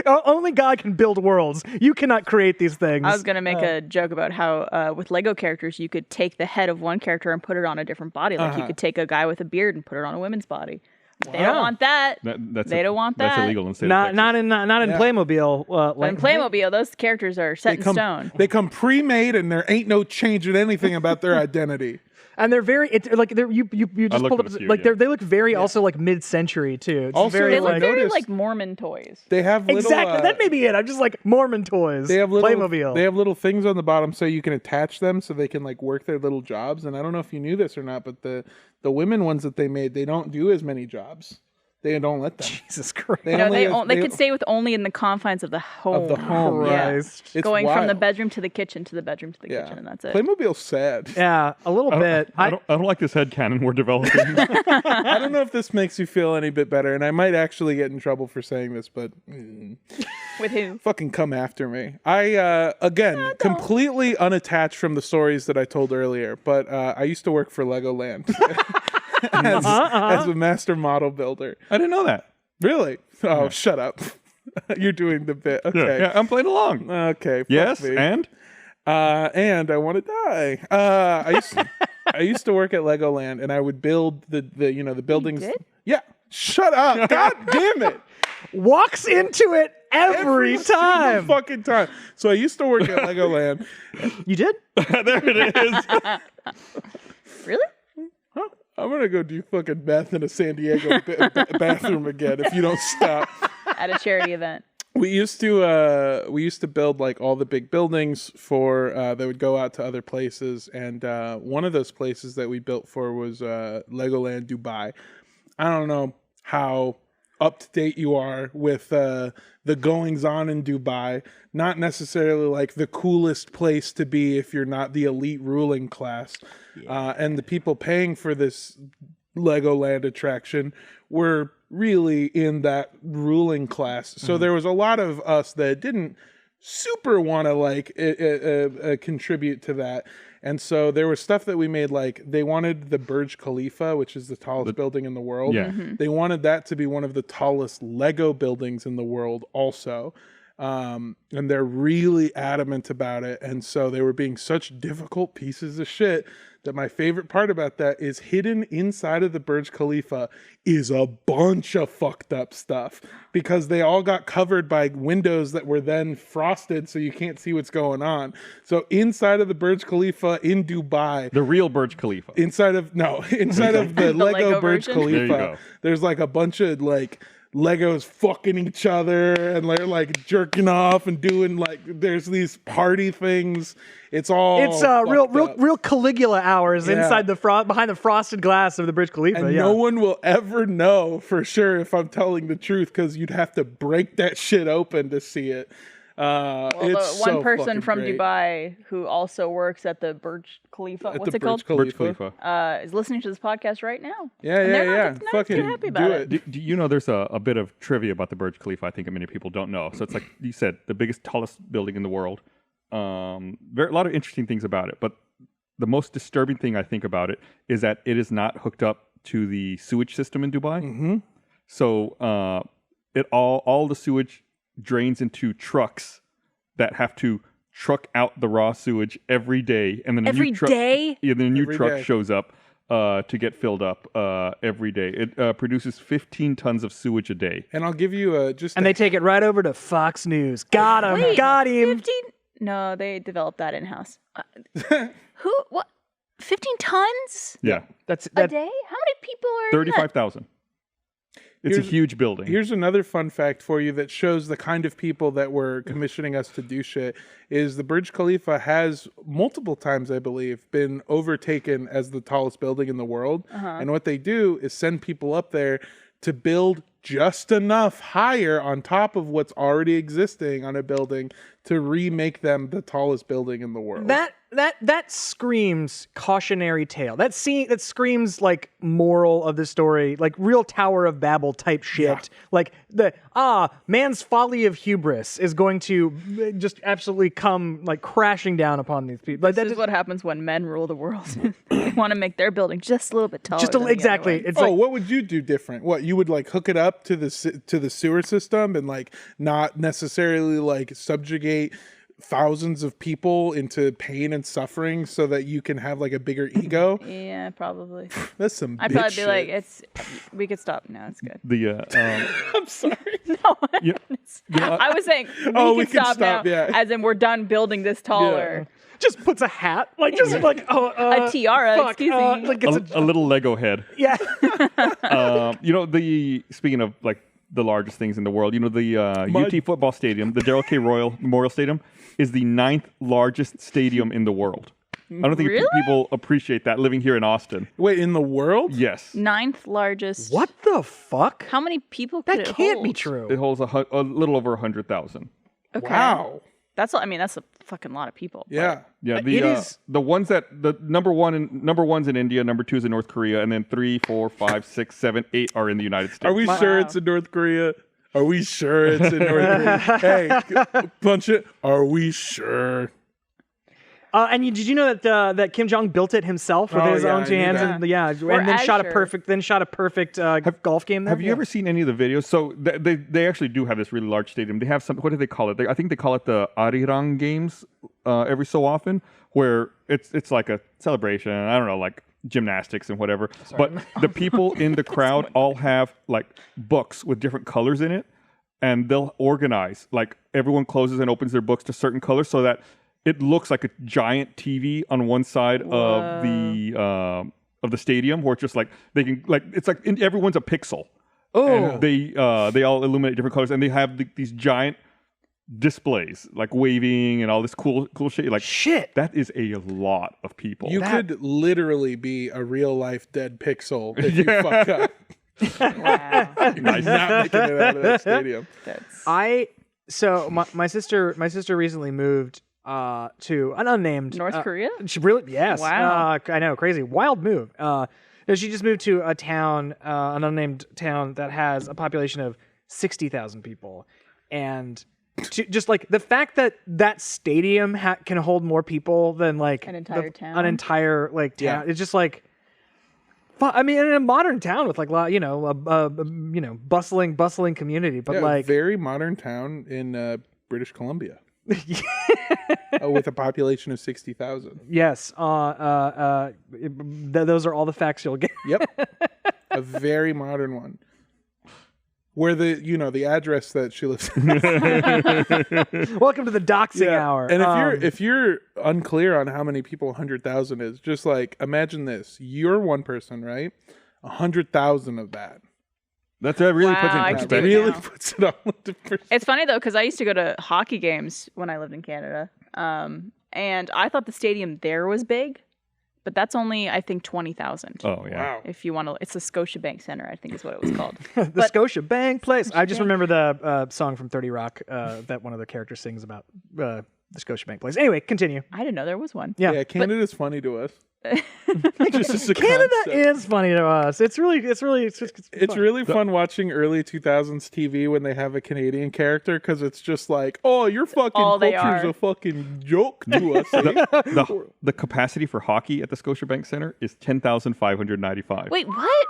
only God can build worlds. You cannot create these things. I was gonna make a joke about how with Lego characters you could take the head of one character and put it on a different body. Like you could take a guy with a beard and put it on a women's body. They don't want that. They don't want that. That's illegal in the state of not Texas. not in Playmobil. But in Playmobil, those characters are set in stone. They come pre-made, and there ain't no changing anything about their identity. And they're very you just looked pulled at up a few, like yeah. they look very also like mid-century too. It's Also, very They look like very noticed- like Mormon toys. They have little, exactly that may be it. I'm just like Mormon toys. They have little Playmobil. They have little things on the bottom so you can attach them so they can like work their little jobs. And I don't know if you knew this or not, but the women ones that they made, they don't do as many jobs. They don't let them. Jesus Christ. They could stay with only in the confines of the home. Of the home, Yeah. Christ. It's Going from the wild. bedroom to the kitchen to the bedroom to the Yeah. kitchen, and that's it. Playmobil's sad. Yeah, a little bit. I don't like this headcanon we're developing. I don't know if this makes you feel any bit better, and I might actually get in trouble for saying this, but With who? fucking come after me. I, again, completely unattached from the stories that I told earlier, but I used to work for Legoland as a master model builder. I didn't know that. Really? Oh, shut up. You're doing the bit. Okay. Yeah, I'm playing along. Okay. Fuck Yes, me. and And I want to die. I used to work at Legoland, and I would build the buildings. did? Yeah. Shut up. God damn it. Walks into it every single time. fucking time. So I used to work at Legoland. You did? there it is. Really? I'm gonna go do fucking meth in a San Diego bathroom again if you don't stop. At a charity event. We used to build like all the big buildings for that would go out to other places, and one of those places that we built for was Legoland Dubai. I don't know how up to date you are with the goings on in Dubai. Not necessarily like the coolest place to be if you're not the elite ruling class. And the people paying for this Legoland attraction were really in that ruling class. So there was a lot of us that didn't super want to like contribute to that. And so there was stuff that we made, like they wanted the Burj Khalifa, which is the tallest building in the world. Yeah. They wanted that to be one of the tallest Lego buildings in the world also. And they're really adamant about it. And so they were being such difficult pieces of shit that my favorite part about that is hidden inside of the Burj Khalifa is a bunch of fucked up stuff because they all got covered by windows that were then frosted so you can't see what's going on. So inside of the Burj Khalifa in Dubai, The real Burj Khalifa. inside of the Lego Burj version? There you Khalifa, go. there's like a bunch of like Legos fucking each other and they're like jerking off and doing like there's these party things. It's all It's real Caligula hours Yeah. inside the behind the frosted glass of the Burj Khalifa. and yeah. no one will ever know for sure if I'm telling the truth because you'd have to break that shit open to see it. Well, the It's one so person fucking from great. Dubai who also works at the Burj Khalifa, At what's the it called? Burj Khalifa. Is listening to this podcast right now. Yeah, And they're yeah. not Fucking too happy about do it. it. Do you know there's a bit of trivia about the Burj Khalifa I think many people don't know. So it's like you said, the biggest, tallest building in the world. A lot of interesting things about it. But the most disturbing thing I think about it is that it is not hooked up to the sewage system in Dubai. Mm-hmm. So all the sewage drains into trucks that have to truck out the raw sewage every day. And then a Every new truck, day? Yeah, then a new Every truck day. shows up to get filled up every day. It produces 15 tons of sewage a day. And I'll give you and they take it right over to Fox News. Got him. Wait, Got him. 15? No, they developed that in house. Who? What? 15 tons Yeah, That's a that. day? How many people are in that? 35,000. It's a Here's- huge building. Here's another fun fact for you that shows the kind of people that were commissioning us to do shit is the Burj Khalifa has multiple times, I believe, been overtaken as the tallest building in the world. And what they do is send people up there to build just enough higher on top of what's already existing on a building to remake them the tallest building in the world. That screams cautionary tale. That screams like moral of the story, like real Tower of Babel type shit. Yeah. Like man's folly of hubris is going to just absolutely come like crashing down upon these people. Like This is what happens when men rule the world. They want to make their building just a little bit taller. than the other exactly. one. It's Oh, like what would you do different? What you would like hook it up to the sewer system and like not necessarily like subjugate thousands of people into pain and suffering so that you can have like a bigger ego? Yeah, probably. That's some. I'd bitch probably be shit. like, we could stop now. It's good. I'm sorry. No, Yeah. I was saying Oh, we can stop now, yeah. as in we're done building this taller. just puts a hat, like just like a tiara. fuck, Excuse me. like it's A little Lego head. yeah. Speaking of like the largest things in the world, the UT football stadium, the Darrell K. Royal Memorial Stadium, is the 9th largest stadium in the world. I don't think Really? people appreciate that living here in Austin. Wait, in the world? Yes. 9th largest. What the fuck? How many people could That it can't hold? be true. It holds a little over 100,000. Okay. Wow. That's a fucking lot of people. Yeah. Yeah, It is- the ones the number one's in India, number 2's in North Korea, and then 3, 4, 5, 6, 7, 8 are in the United States. Are we sure it's in North Korea? Are we sure it's in North Korea? Hey, punch it. Are we sure? And did you know that Kim Jong built it himself with Oh, his yeah, own I two knew hands, that. and and then as shot a sure. perfect golf game there? Have you ever seen any of the videos? So they actually do have this really large stadium. They have some. What do they call it? I think they call it the Arirang Games every so often, where it's like a celebration. I don't know, like gymnastics and whatever. But the people in the crowd all have like books with different colors in it, and they'll organize. Like everyone closes and opens their books to certain colors so that it looks like a giant TV on one side of the stadium, where it's just like they can it's like everyone's a pixel. Oh, They all illuminate different colors, and they have these giant displays like waving and all this cool shit. Like shit! that is a lot of people. You could literally be a real life dead pixel if you fuck up. Wow. You're not making it out of that stadium. That's My sister recently moved to an unnamed North Korea? She really yes. Wow. I know, crazy, wild move. No, she just moved to a town, an unnamed town that has a population of 60,000 people, and just like the fact that stadium can hold more people than like An entire town? an entire like town. Yeah. It's just like. I mean, in a modern town with like bustling community, but Yeah, like very modern town in British Columbia. With a population of 60,000. yes, those are all the facts you'll get. Yep. A very modern one. Where the address that she lives in. Welcome to the doxing hour. And if you're unclear on how many people 100,000 is, just like imagine this. You're one person, right? 100,000 of that. that really puts Wow, I it in could do perspective. it Really now. puts it all into perspective. It's funny though, because I used to go to hockey games when I lived in Canada, and I thought the stadium there was big, but that's only I think 20,000. Oh yeah. Wow. If you want to, it's the Scotiabank Center, I think is what it was called. the Scotia Bank place. I just Bank. remember the song from 30 Rock that one of the characters sings about the Scotia Bank place. Anyway, continue. I didn't know there was one. Yeah. Yeah, Canada's funny to us. Just as a Canada concept. is funny to us. It's It's fun. really fun watching early 2000s TV when they have a Canadian character because it's just like, oh, your fucking all they culture's are. a fucking joke to us. eh? The capacity for hockey at the Scotiabank Center is 10,595. Wait, what?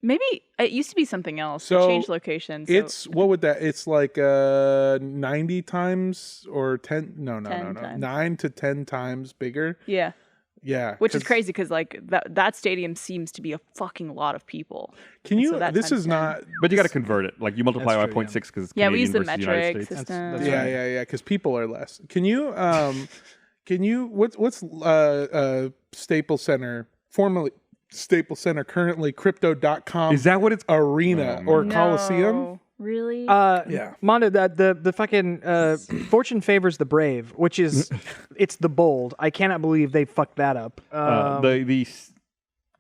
Maybe it used to be something else. So, It changed locations. So It's what would that? It's like 90 times or 10? No, 10 times. 9 to 10 times bigger. yeah, Yeah, which is 'cause- crazy because like that stadium seems to be a fucking lot of people. Can you? So that This times is 10. not. But you got to convert it. Like you multiply That's by true, 0.6 because Yeah, we use the versus the United metric States. system. that's Yeah, right. yeah, because people are less. Can you? Can you? What's Staples Center formerly Staples Center currently Crypto.com Is that what it's? arena or Coliseum? No, really? Yeah. Mondo, the fucking fortune favors the brave, which is it's the bold. I cannot believe they fucked that up. The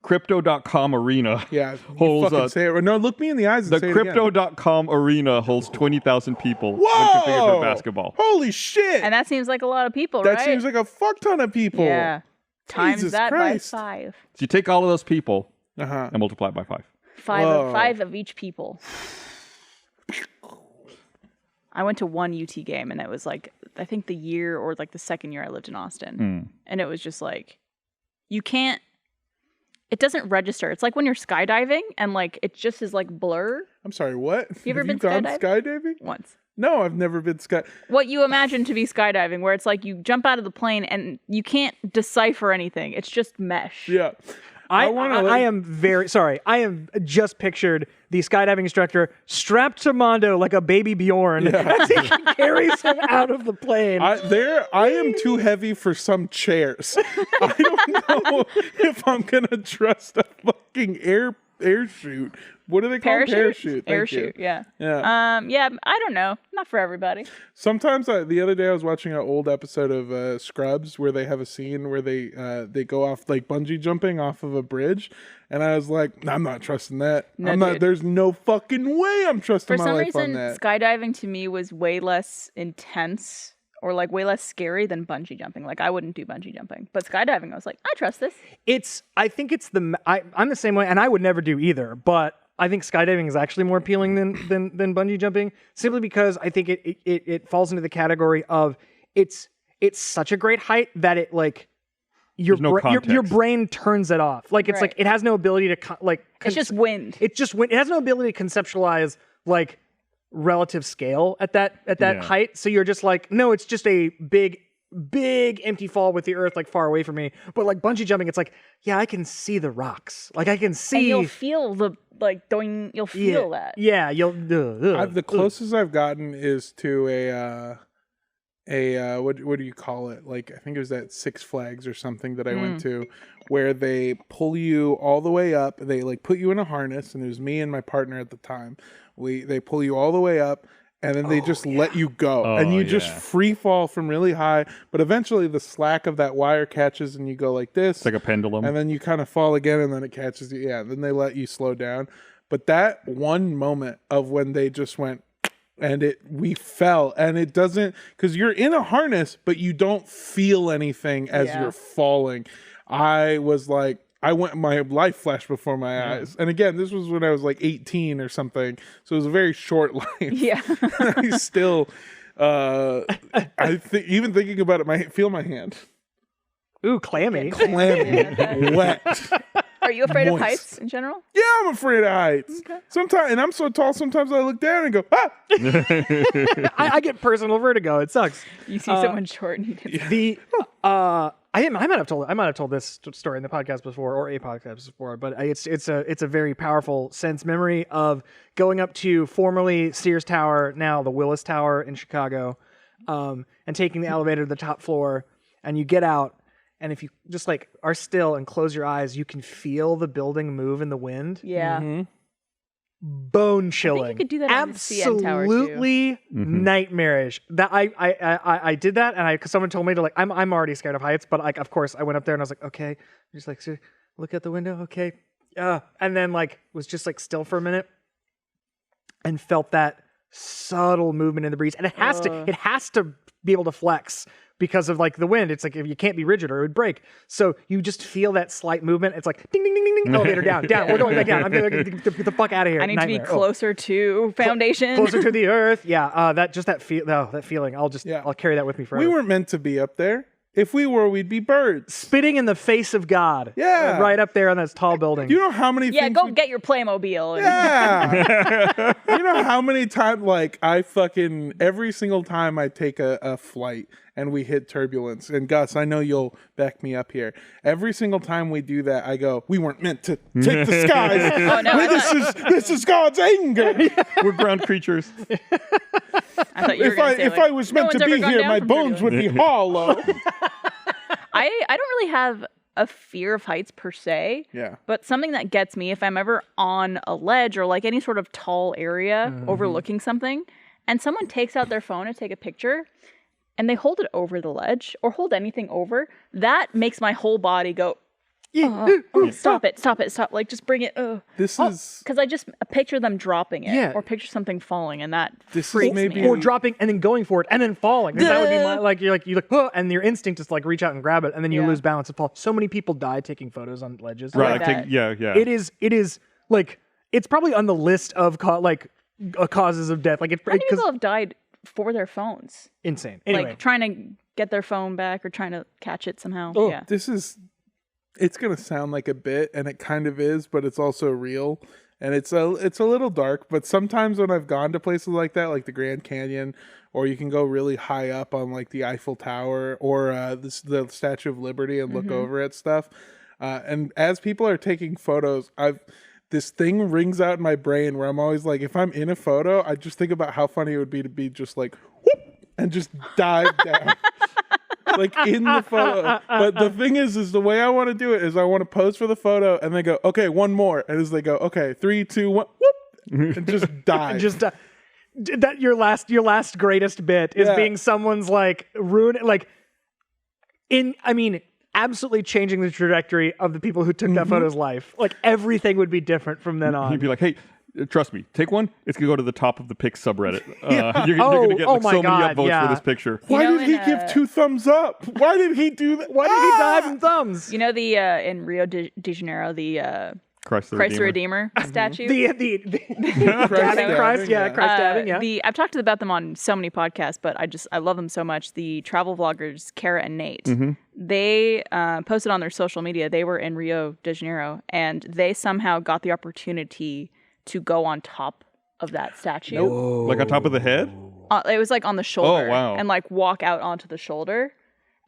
Crypto.com arena. Yeah, Holds you fucking a- say it. No, look me in the eyes and The say it again. Crypto.com arena holds 20,000 people when Whoa! configured for basketball. Holy shit! and that seems like a lot of people, that right? seems like a fuck ton of people. yeah. Times Jesus that Christ. by 5. So you take all of those people Uh-huh. and multiply it by 5. Whoa. Five of each people. I went to one UT game, and it was like I think the year or like the second year I lived in Austin, and it was just like you can't. It doesn't register. It's like when you're skydiving, and like it just is like blur I'm sorry, what? You ever Have been gone skydiving? skydiving? once. No, I've never been What you imagine to be skydiving, where it's like you jump out of the plane and you can't decipher anything. It's just mesh. Yeah. I wanna am very sorry. I am just pictured the skydiving instructor strapped to Mando like a baby Bjorn as he carries him out of the plane. I am too heavy for some chairs. I don't know if I'm gonna trust a fucking air chute. What do they call parachute? Thank you. Yeah. Yeah. I don't know. Not for everybody. Sometimes the other day I was watching an old episode of Scrubs where they have a scene where they go off like bungee jumping off of a bridge, and I was like, I'm not trusting that. No, I'm not. dude. There's no fucking way I'm trusting For my some life on reason, that. skydiving to me was way less intense or like way less scary than bungee jumping. Like I wouldn't do bungee jumping, but skydiving, I was like, I trust this. I think it's I'm the same way, and I would never do either. But I think skydiving is actually more appealing than bungee jumping, simply because I think it falls into the category of it's such a great height that it like your brain turns it off. Like it's like it has no ability to It's just wind. It's just wind. It has no ability to conceptualize like relative scale at that height. So you're just like, no, it's just a big empty fall with the earth like far away from me. But like bungee jumping, it's like, yeah, I can see the rocks. Like I can see. And you'll feel the like going. You'll feel that. Yeah, you'll. The closest I've gotten is to a what do you call it? Like I think it was at Six Flags or something that I went to, where they pull you all the way up. They like put you in a harness, and it was me and my partner at the time. They pull you all the way up, and then they just let you go, and you just free fall from really high. But eventually, the slack of that wire catches, and you go like this. It's like a pendulum. And then you kind of fall again, and then it catches you. Yeah, then they let you slow down. But that one moment of when they just went, and we fell, and it doesn't, because you're in a harness, but you don't feel anything as you're falling. I was like, my life flashed before my eyes. And again, this was when I was like 18 or something. So it was a very short life. Yeah. I still, even thinking about it, feel my hand. Ooh, clammy. Clammy. Wet. Are you afraid of Moist. heights in general? Yeah, I'm afraid of heights. Okay. Sometimes, and I'm so tall, sometimes I look down and go, ah! I get personal vertigo. It sucks. You see someone short and you get I might have told this story in the podcast before or a podcast before, but it's a very powerful sense memory of going up to formerly Sears Tower, now the Willis Tower in Chicago, and taking the elevator to the top floor, and you get out, and if you just like are still and close your eyes, you can feel the building move in the wind. Yeah. Mm-hmm. Bone chilling. I think you could do that on the CN Tower too. Absolutely nightmarish. That I did that, and because someone told me to like, I'm already scared of heights, but like of course I went up there and I was like, okay, just like look at the window, okay, and then like was just like still for a minute, and felt that subtle movement in the breeze, and it has to be able to flex. Because of like the wind, it's like if you can't be rigid or it would break. So you just feel that slight movement. It's like ding, ding, ding, ding, ding. Elevator down. We're going back down. I'm gonna get the fuck out of here. I need to be closer to foundation, closer to the earth. Yeah, that feeling. I'll carry that with me forever. We weren't meant to be up there. If we were, we'd be birds. Spitting in the face of God. Yeah. Right up there on this tall building. Do you know how many things... go get your Playmobil. Yeah. You know how many times, like, every single time I take a flight and we hit turbulence, and Gus, I know you'll back me up here. Every single time we do that, I go, we weren't meant to take the skies. Oh, no, this is God's anger. We're ground creatures. I thought you were going to say, if I was meant to be here, my bones would be hollow. I don't really have a fear of heights per se. Yeah. But something that gets me if I'm ever on a ledge or like any sort of tall area overlooking something, and someone takes out their phone to take a picture, and they hold it over the ledge or hold anything over, that makes my whole body go, stop it. Like, just bring it. Because I just picture them dropping it or picture something falling, and that freaks me. Or dropping and then going for it and then falling. That would be my, like, you're like, and your instinct is like reach out and grab it, and then you lose balance and fall. So many people die taking photos on ledges. Right. Like It is like, it's probably on the list of causes of death. Like, how many people have died for their phones? Insane. Anyway. Like trying to get their phone back or trying to catch it somehow. Oh, yeah. It's going to sound like a bit, and it kind of is, but it's also real. And it's a little dark, but sometimes when I've gone to places like that, like the Grand Canyon, or you can go really high up on like the Eiffel Tower or the Statue of Liberty and look over at stuff, And as people are taking photos, this thing rings out in my brain where I'm always like, if I'm in a photo, I just think about how funny it would be to be just like, whoop, and just dive down. Like in the photo. But the thing is the way I want to do it is I want to pose for the photo and then go, okay, one more. And as they go, okay, 3, 2, 1, whoop, and just dive. That your last greatest bit is being someone's like absolutely changing the trajectory of the people who took that photo's life. Like everything would be different from then on. He'd be like, hey, trust me, take one. It's going to go to the top of the pic subreddit. You're going to get so many upvotes for this picture. Why did he give 2 thumbs up? Why did he do that? Why did he dive in thumbs? You know in Rio de Janeiro, the Christ the Redeemer statue? the Christ dabbing, yeah. I've talked about them on so many podcasts, but I love them so much. The travel vloggers, Kara and Nate, they posted on their social media, they were in Rio de Janeiro, and they somehow got the opportunity to go on top of that statue. Like on top of the head? It was like on the shoulder. Oh, wow. And like walk out onto the shoulder.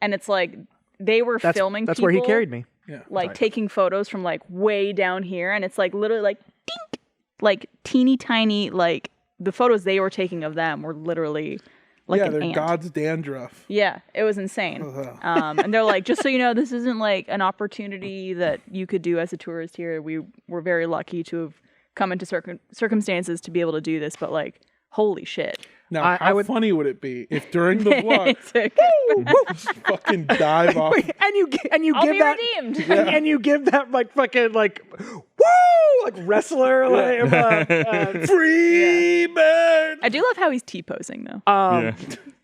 And it's like they were filming That's people, where he carried me. Yeah. Like taking photos from like way down here. And it's like literally like dink, like teeny tiny, like the photos they were taking of them were literally like an they're ant. God's dandruff. Yeah, it was insane. And they're like, just so you know, this isn't like an opportunity that you could do as a tourist here. We were very lucky to have come into circumstances to be able to do this, but like, holy shit. Now, how funny would it be if during the vlog, just fucking dive off, and you I'll give be that, redeemed. and you give that like fucking like, woo, like wrestler, like free bird. I do love how he's T-posing though.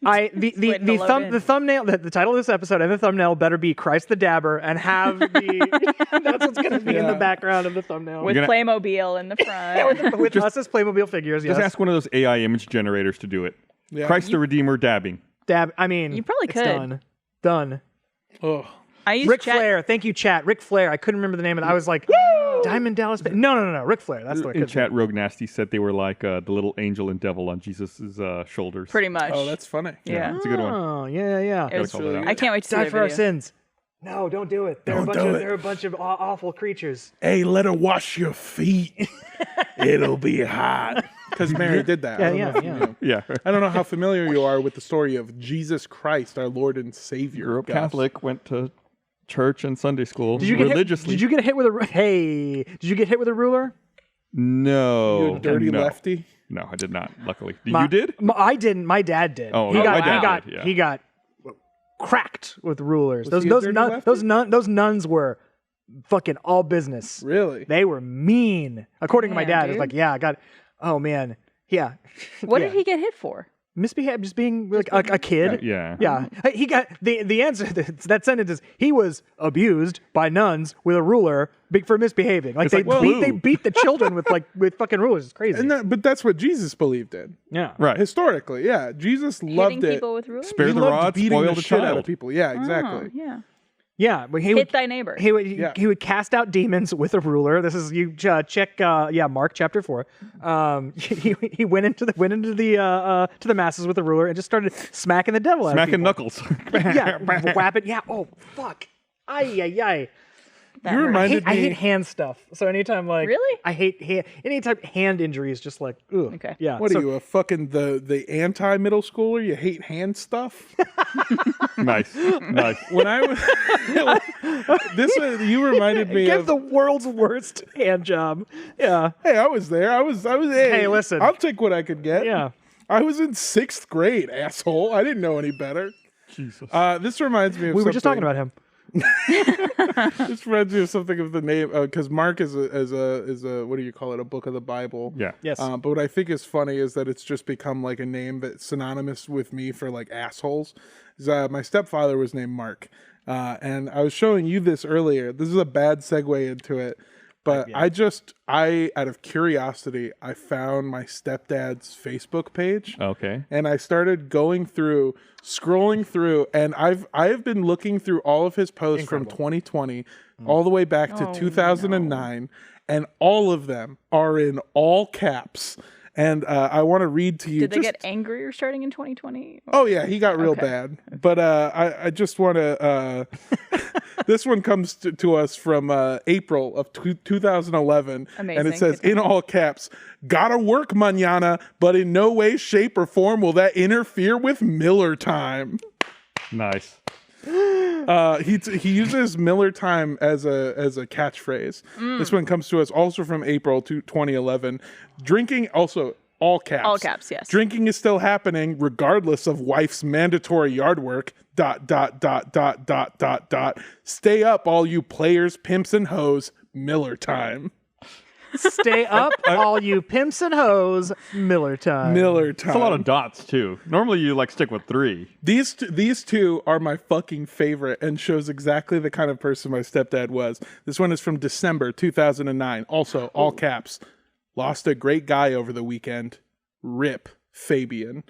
The thumbnail, the title of this episode and the thumbnail better be Christ the Dabber, and have that's what's going to be in the background of the thumbnail With Playmobil in the front. with us as Playmobil figures. Yes. Just ask one of those AI image generators to do it. Yeah. Christ the Redeemer dabbing. I mean, You probably it's could. Done. oh, I use Ric chat. Flair, thank you, chat. Ric Flair. I couldn't remember the name of it. I was like, Diamond Dallas. No. Ric Flair. That's the In chat, Rogue Nasty said they were like the little angel and devil on Jesus' shoulders. Pretty much. oh, that's funny. yeah. It's a good one. Oh, yeah. It was call that out. I can't wait to see Die their for our video. sins. No, don't do it. They're a bunch of awful creatures. Hey, let her wash your feet. It'll be hot. Because Mary did that. Yeah. I don't know how familiar you are with the story of Jesus Christ, our Lord and Savior. Grew up Gus. Catholic, went to church and Sunday school Did you get religiously. Did you get hit with a Did you get hit with a ruler? No. You dirty no. lefty. No, I did not. Luckily, you did. I didn't. My dad did. Oh, he my got. dad did, yeah. He got cracked with rulers. Was he a dirty lefty? Those nuns were fucking all business. Really? They were mean. According to my Damn, dad, it's dude. like, yeah, I got. Oh man, yeah. What Yeah. did he get hit for? Misbehave, just being like a kid. Yeah. Yeah, he got the answer. That sentence is he was abused by nuns with a ruler for misbehaving. Like It's they like, beat, whoa. they beat the children with fucking rulers. It's crazy. But that's what Jesus believed in. Yeah, Right. Historically, yeah. Jesus loved Hitting it. people with rulers? Spare He the loved rod, beating spoil the the shit out of child. people. Yeah, exactly. Oh, yeah. yeah. But he Hit would, thy neighbor. He would Yeah. he would cast out demons with a ruler. This is you check Mark chapter 4. He went into the to the masses with a ruler and just started smacking the devil out of Smacking people. knuckles. Yeah, whapping. Yeah. Oh fuck. Ay. You reminded I hate me. hand stuff. So anytime like Really? I hate anytime hand injury is just like ugh. Okay. Yeah. What so, are you, a fucking the anti middle schooler? You hate hand stuff? Nice. When I was you reminded me Give of. the world's worst hand job. Yeah. Hey, I was there. I was. Hey, listen. I'll take what I could get. Yeah. I was in 6th grade, asshole. I didn't know any better. Jesus. This reminds me of. We were just talking something. about him. This reminds me of something of the name because Mark is a what do you call it, a book of the Bible. Yeah. Yes. But what I think is funny is that it's just become like a name that's synonymous with me for like assholes. My stepfather was named Mark, and I was showing you this earlier. This is a bad segue into it, but I out of curiosity, I found my stepdad's Facebook page. Okay. And I started scrolling through, and I have been looking through all of his posts from 2020 all the way back to 2009, and all of them are in all caps. And I want to read to you. Did they get angrier starting in 2020? Oh yeah, he got real Okay. bad. But I just want to This one comes to us from April of 2011. Amazing. And it says, in all caps, gotta work mañana, but in no way, shape, or form will that interfere with Miller time. Nice. He uses Miller time as a catchphrase. This one comes to us also from April 2011. Drinking, also all caps. All caps, yes. Drinking is still happening regardless of wife's mandatory yard work. ... Stay up, all you players, pimps, and hoes. Miller time. Stay up, all you pimps and hoes. Miller time. Miller time. It's a lot of dots too. Normally you like stick with 3. These two are my fucking favorite and shows exactly the kind of person my stepdad was. This one is from December 2009. Also, all caps. Lost a great guy over the weekend. Rip Fabian.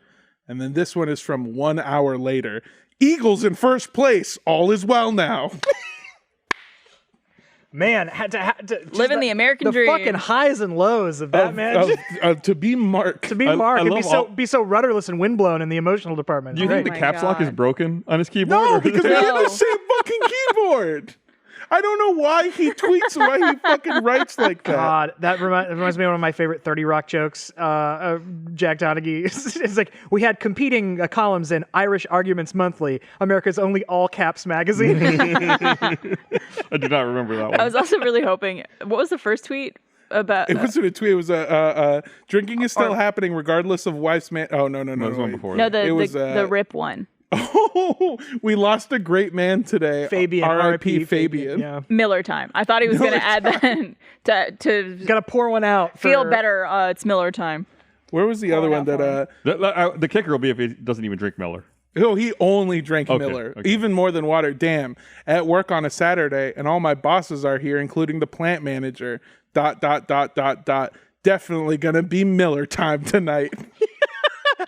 And then this one is from 1 hour later. Eagles in first place. All is well now. Man, had to just Living the American dream. The fucking highs and lows of that man. To be Mark. To be Mark I and love be so rudderless and windblown in the emotional department. Do you think Oh the my caps lock is God. broken on his keyboard? No, or- because we have the same fucking keyboard. I don't know why he tweets, why he fucking writes like that. God, that reminds me of one of my favorite 30 Rock jokes. Jack Donaghy is like, we had competing columns in Irish Arguments Monthly, America's only all caps magazine. I do not remember that one. I was also really hoping. What was the first tweet about? It wasn't a tweet. It was drinking is still happening regardless of wife's man. Oh, no. There was one wait. before no, that. the It was, the rip one. Oh, we lost a great man today. Fabian, R.I.P. Fabian. Yeah. Miller time. I thought he was going to add that to Gotta pour one out. feel better. It's Miller time. Where was the other one that? The kicker will be if he doesn't even drink Miller. Oh, he only drank Okay, Miller, okay. even more than water. Damn. At work on a Saturday, and all my bosses are here, including the plant manager. ... Definitely gonna be Miller time tonight. I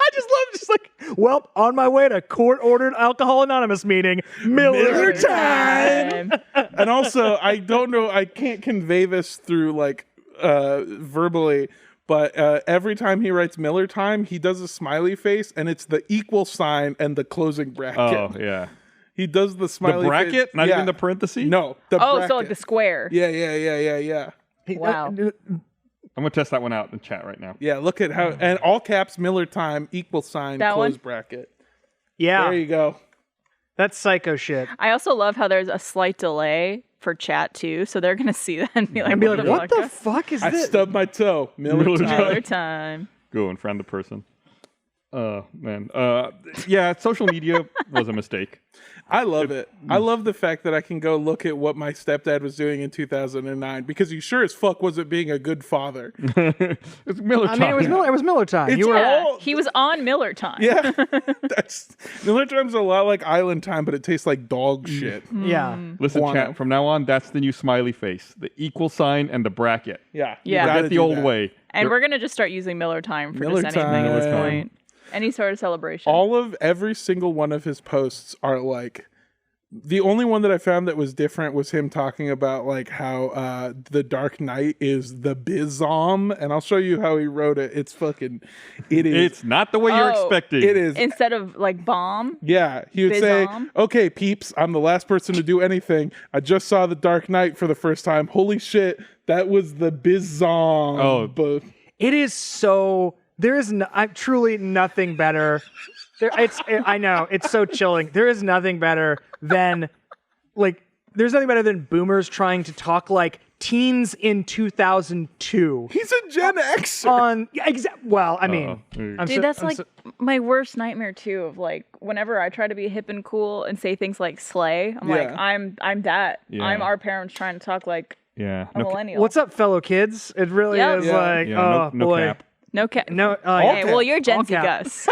just like, well, on my way to court-ordered Alcohol Anonymous meeting, Miller time. And also, I don't know, I can't convey this through like verbally, but every time he writes Miller time, he does a smiley face, and it's the equal sign and the closing bracket. Oh, yeah. He does the The smiley bracket? face. Not Yeah. even the parenthesis? No, the Oh, bracket. so like the square. Yeah. Wow. I'm going to test that one out in chat right now. Yeah, look at how, and all caps Miller time, equal sign, That close one? bracket. Yeah, There you go. that's psycho shit. I also love how there's a slight delay for chat too, so they're gonna see that and be like, And be like, what the fuck? fuck is I this? stubbed my toe. Miller Miller time. time. Miller time. Go and friend the person. Man. Yeah, social media was a mistake. I love it. I love the fact that I can go look at what my stepdad was doing in 2009 because he sure as fuck wasn't being a good father. It's Miller I time. mean, it was Miller time. It's You were Yeah, all- he was on Miller time. Yeah, that's Miller time's a lot like Island time, but it tastes like dog shit. yeah. Listen, Guano. chat, from now on, that's the new smiley face. The equal sign and the bracket. Yeah, Yeah. you gotta Forget the do old that. way. And we're gonna just start using Miller time for Miller just anything at this time. point. Any sort of celebration. Every single one of his posts are like. The only one that I found that was different was him talking about like how the Dark Knight is the bizom, and I'll show you how he wrote it. It is. It's not the way you're Oh, expecting. It is. Instead of like bomb. Yeah, he would say, Bizom? "Okay, peeps, I'm the last person to do anything. I just saw the Dark Knight for the first time. Holy shit, that was the bizom." Oh. But It is so. There is truly nothing better. I know it's so chilling. There is nothing better than there's nothing better than boomers trying to talk like teens in 2002 he's a Gen Xer. on well, I mean, Uh-oh. I'm Dude, so- that's I'm like so- my worst nightmare too. Of like, whenever I try to be hip and cool and say things like "slay," I'm like, Yeah. I'm that. Yeah. I'm our parents trying to talk like Yeah. a millennial. what's up, fellow kids? It really Yep. is Yeah. like, Yeah, oh no boy. cap. No cap. No, Okay, well, you're All Gen Z, cap. Gus.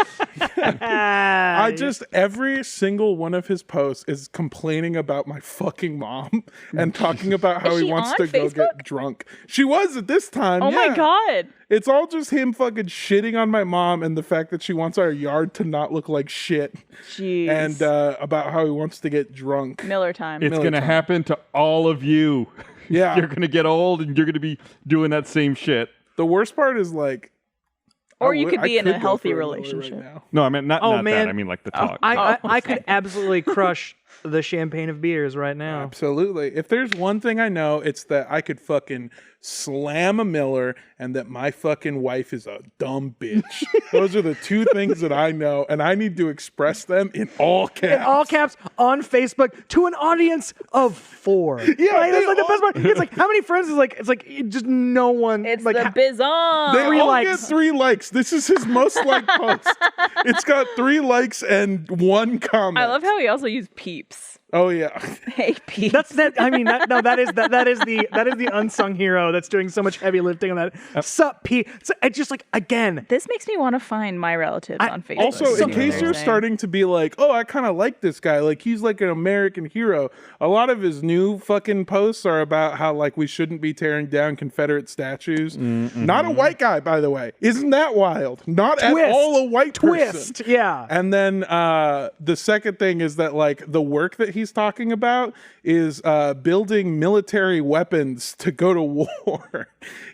Every single one of his posts is complaining about my fucking mom and talking about how Is he she wants on to go Facebook? get drunk. She was at this time. Oh my yeah. god. It's all just him fucking shitting on my mom and the fact that she wants our yard to not look like shit. Jeez. And about how he wants to get drunk. Miller time. It's Miller going to time. happen to all of you. Yeah. You're going to get old and you're going to be doing that same shit. The worst part is like. Or I you would- could I be in a go healthy for Miller relationship. Right now. No, I mean, not Oh, that. man. I mean, like the talk. I Oh, could absolutely crush the champagne of beers right now. Absolutely. If there's one thing I know, it's that I could fucking slam a Miller and that my fucking wife is a dumb bitch. Those are the two things that I know, and I need to express them in all caps. In all caps on Facebook to an audience of 4. Yeah, right? That's like the best part. It's like how many friends is like? It's like just no one. It's like the bizon. They 3 all likes. get 3 likes. This is his most liked post. It's got 3 likes and 1 comment. I love how he also used peeps. Oh yeah. Hey, peeps. That's that. I mean, that is the unsung hero that's doing so much heavy lifting on that. Sup, P. So it's just like again. This makes me want to find my relatives on Facebook. Also, See in what case they're you're saying. starting to be like, oh, I kind of like this guy, like he's like an American hero. A lot of his new fucking posts are about how like we shouldn't be tearing down Confederate statues. Not a white guy, by the way. Isn't that wild? Not Twist. at all a white person. Twist. Yeah. And then the second thing is that like the work that he's talking about is building military weapons to go to war.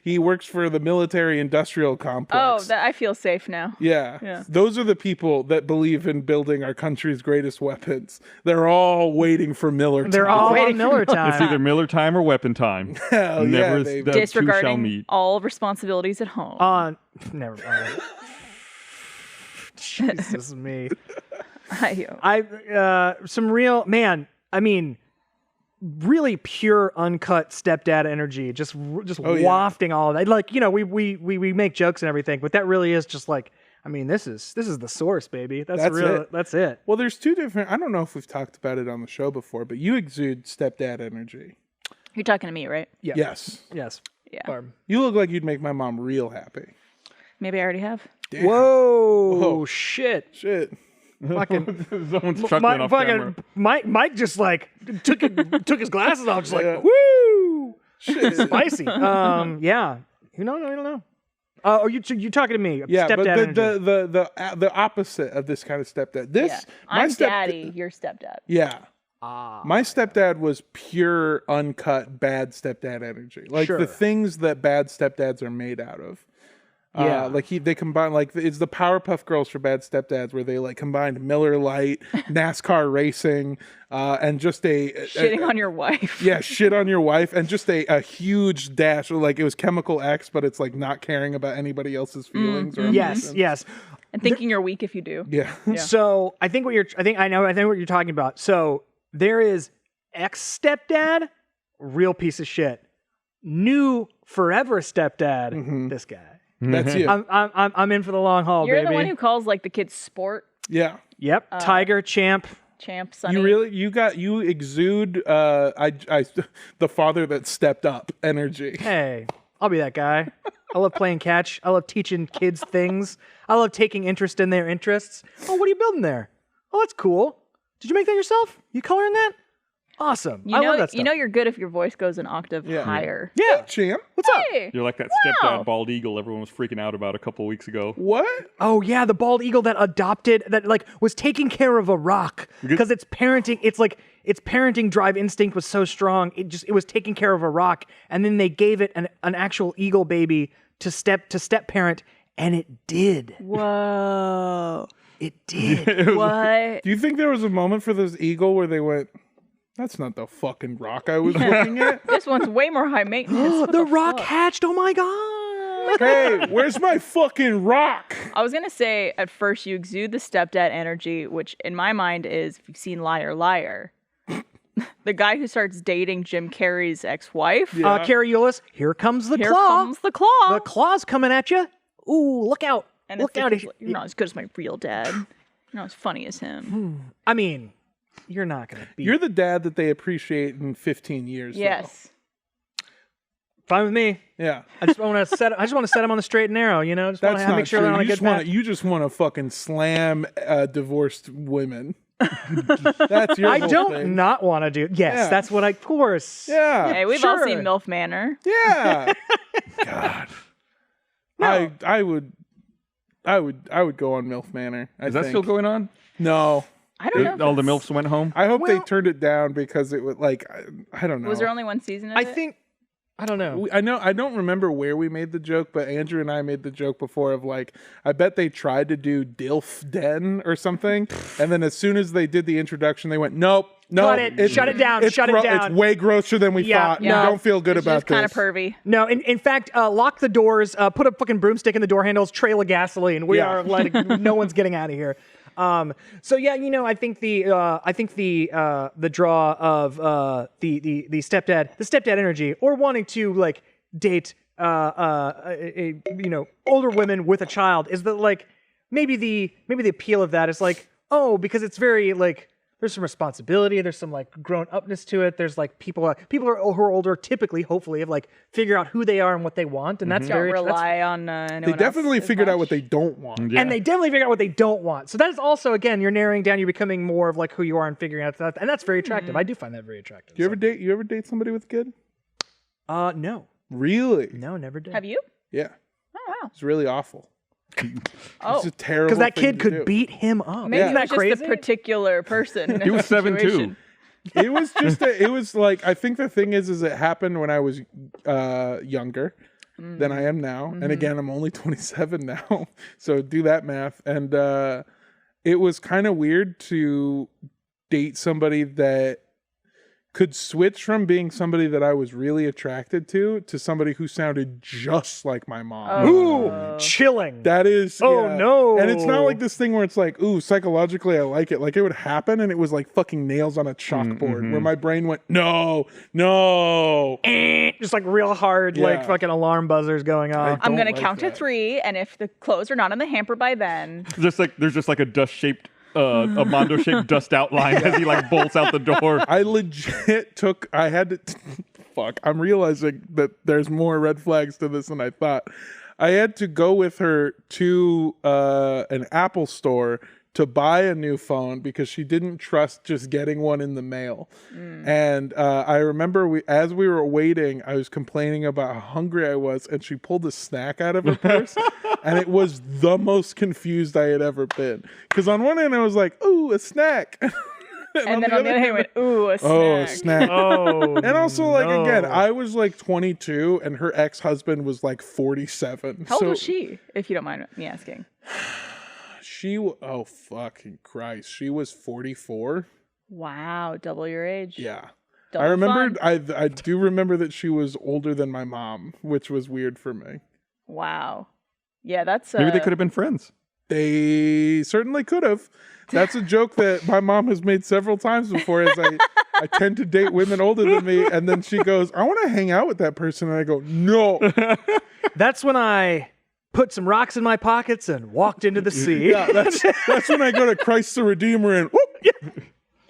He works for the military industrial complex. Oh, I feel safe now. Yeah. Those are the people that believe in building our country's greatest weapons. They're all waiting for Miller time. They're all Waiting on Miller It's time. either Miller time or weapon time. Hell yeah, Never baby. the two shall Disregarding meet. all responsibilities at home. Never mind. Jesus me. Some real man. I mean, really pure uncut stepdad energy. Just yeah. wafting all of that. Like we make jokes and everything, but that really is just like. I mean, this is the source, baby. That's real. it. That's it. Well, there's 2 different. I don't know if we've talked about it on the show before, but you exude stepdad energy. You're talking to me, right? Yeah. Yes. Yes. Yeah. You look like you'd make my mom real happy. Maybe I already have. Damn. Whoa, shit. Shit. Fucking Someone's chuckling off camera. Mike just like took his glasses off, just like Yeah. woo, shit, spicy. Yeah. You know, we don't know. Are you talking to me? Yeah, Stepdad but energy. the opposite of this kind of stepdad. This Yeah. my I'm daddy, your stepdad. Yeah. My stepdad was pure, uncut, bad stepdad energy. Like Sure. the things that bad stepdads are made out of. Yeah. Like they combine, like it's the Powerpuff Girls for bad stepdads, where they like combined Miller Lite, NASCAR racing, and just Shitting on your wife. yeah, shit on your wife, and just a huge dash. Like it was Chemical X, but it's like not caring about anybody else's feelings. Or yes, emotions. yes. And thinking you're weak if you do. Yeah. So I think what you're talking about. So there is ex stepdad, real piece of shit. New forever stepdad, this guy. That's you. I'm in for the long haul, You're baby. the one who calls like the kids sport Yeah. Yep, tiger, champ. champ, Sonny. You exude the father that stepped up energy. Hey, I'll be that guy. I love playing catch. I love teaching kids things. I love taking interest in their interests. Oh, what are you building there? Oh, that's cool. Did you make that yourself? You coloring that? Awesome. I love that stuff. You know you're good if your voice goes an octave higher. Yeah. Champ. What's up? Hey, You're like that stepdad bald eagle everyone was freaking out about a couple weeks ago. What? Oh yeah, the bald eagle that adopted, that like was taking care of a rock because its parenting, its parenting drive instinct was so strong. It was taking care of a rock, and then they gave it an actual eagle baby to step parent, and it did. whoa. It did. What? Do you think there was a moment for this eagle where they went, that's not the fucking rock I was looking at? This one's way more high maintenance. What the rock fuck? hatched. Oh my god. Hey, where's my fucking rock? I was gonna say at first you exude the stepdad energy, which in my mind is, if you've seen Liar Liar, the guy who starts dating Jim Carrey's ex-wife. Carrie Eulis, here comes the Here claw. comes the claw. The claw's coming at you. Ooh, look out. And Look it's out. like, you're not as good as my real dad. You're not as funny as him. I mean, you're not going to be. You're the dad that they appreciate in 15 years. though. Yes. Fine with me. Yeah. I just want to set them on the straight and narrow, you know? Just want That's to not make sure true. they're on a You good just wanna- path. You just want to fucking slam divorced women. That's your I whole don't thing. not want to do. Yes, Yeah. that's what of course. Yeah. Hey, we've all Sure. seen MILF Manor. Yeah. God. No. I would go on MILF Manor. Is that still going on? No. I don't know. if All the it's- MILFs went home? I hope they Well- turned it down because it would like I don't know. Was there only one season of I it? think I don't know. I don't remember where we made the joke, but Andrew and I made the joke before of like, I bet they tried to do DILF Den or something, and then as soon as they did the introduction, they went, nope. Cut it. Shut it down. Shut it down. It's way grosser than we thought. Yeah. We don't feel good It's about just kind of this. pervy. No, in fact, lock the doors, put a fucking broomstick in the door handles, trail of gasoline. We Yeah. are letting, no one's getting out of here. So yeah, I think the draw of the stepdad energy, or wanting to like date older women with a child, is that like maybe the appeal of that is like, oh, because it's very like, there's some responsibility, there's some like grown upness to it. There's like people who are older typically, hopefully, have like figure out who they are and what they want, and that's Don't very rely on anyone They definitely else as figured out much. what they don't want. Yeah. And they definitely figure out what they don't want. So that is also, again, you're narrowing down, you're becoming more of like who you are and figuring out that, and that's very attractive. I do find that very attractive. You ever date somebody with a kid? No, Really? never did. Have you? Yeah. Oh wow. It's really awful. Oh, It's a terrible. Because that thing kid to could do. beat him up. maybe Isn't it that was just crazy? the particular person. He was 7 too. situation. It was just it was like, I think the thing is it happened when I was younger than I am now. And again, I'm only 27 now. So do that math. And it was kind of weird to date somebody that could switch from being somebody that I was really attracted to somebody who sounded just like my mom. Ooh, chilling. That is, Oh, yeah. no. And it's not like this thing where it's like, ooh, psychologically I like it. Like it would happen and it was like fucking nails on a chalkboard where my brain went, no. Just like real hard, like Yeah. fucking alarm buzzers going off. I'm don't gonna like count to that. 3, and if the clothes are not in the hamper by then, There's just like a dust shaped, a Mando shaped dust outline as he like bolts out the door. I legit I had to, fuck, I'm realizing that there's more red flags to this than I thought. I had to go with her to an Apple store to buy a new phone because she didn't trust just getting one in the mail. And I remember as we were waiting, I was complaining about how hungry I was, and she pulled a snack out of her purse, and it was the most confused I had ever been. Because on one hand, I was like, ooh, a snack. and then on the other hand, went, ooh, a snack. oh, a snack. Oh, And also, like, no. again, I was like 22 and her ex-husband was like 47. How old was she, if you don't mind me asking? Oh, fucking Christ. She was 44. Wow, double your age. Yeah. Double I remembered, fun. I do remember that she was older than my mom, which was weird for me. Wow. Yeah, that's Maybe they could have been friends. They certainly could have. That's a joke that my mom has made several times before, as I tend to date women older than me, and then she goes, I want to hang out with that person, and I go, no. That's when I put some rocks in my pockets and walked into the sea. Yeah, that's when I go to Christ the Redeemer and whoop.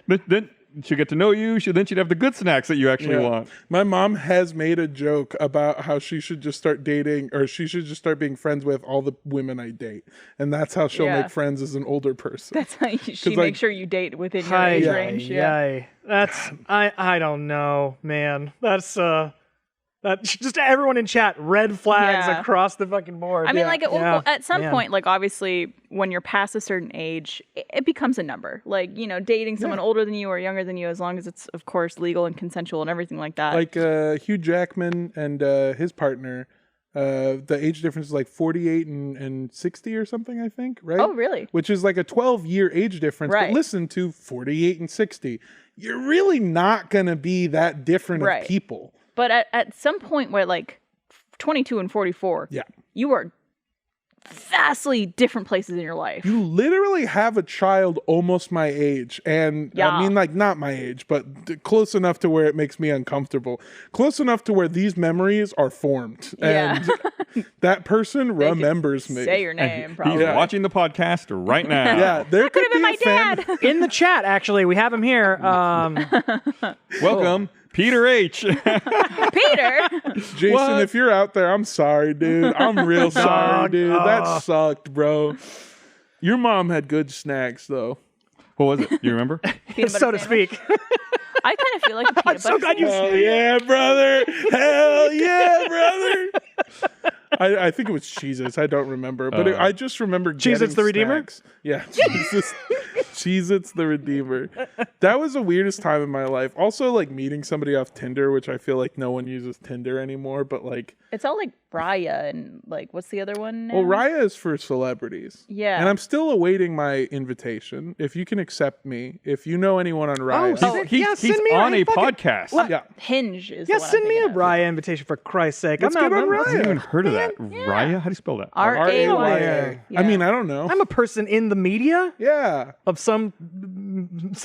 But then she'll get to know you. She'd have the good snacks that you actually Yeah. want. My mom has made a joke about how she should just start dating, or she should just start being friends with all the women I date, and that's how she'll Yeah. make friends as an older person. That's how she like- makes sure you date within your Hi, age yeah, range. Yeah. That's I don't know, man. That's just everyone in chat, red flags Yeah. across the fucking board. I mean, Yeah. like at some point, like obviously, when you're past a certain age, it becomes a number. Like dating someone older than you or younger than you, as long as it's of course legal and consensual and everything like that. Like Hugh Jackman and his partner, the age difference is like 48 and 60 or something, I think, right? Oh, really? Which is like a 12-year age difference. Right. But listen to 48 and 60. You're really not going to be that different Right. of people. But at some point where like 22 and 44, Yeah. you are vastly different places in your life. You literally have a child almost my age. And Yeah. I mean, like, not my age, but close enough to where it makes me uncomfortable. Close enough to where these memories are formed. Yeah. And that person They could remmes me. Say your name, He's probably. Yeah. watching the podcast right now. Yeah, there could Could have been be my a fan. dad. in the chat, actually, we have him here. Welcome, Peter H. Peter. Jason, What? if you're out there, I'm sorry, dude. I'm real sorry, dude. That sucked, bro. Your mom had good snacks, though. What was it? You remember? Peanut so butter to sandwich. speak. I kind of feel like a peanut so butter glad you sandwich. Hell yeah, brother. Hell yeah, brother. I think it was Cheez-Its. I don't remember. But I just remember Cheez-Its getting the Redeemer? snacks. Yeah, Jesus. Cheez-Its the Redeemer. That was the weirdest time in my life. Also, like meeting somebody off Tinder, which I feel like no one uses Tinder anymore, but like. It's all like Raya and like, what's the other one now? Well, Raya is for celebrities. Yeah. And I'm still awaiting my invitation. If you can accept me, if you know anyone on Raya. He's send me on a fucking- podcast. Yeah. Hinge is Yeah, the one send I'm me a thinking of. Raya invitation for Christ's sake. Let's get on I Raya. haven't even heard of that. Raya? How do you spell that? R-A-Y-A. I mean, I don't know. I'm a person in the media Yeah. of some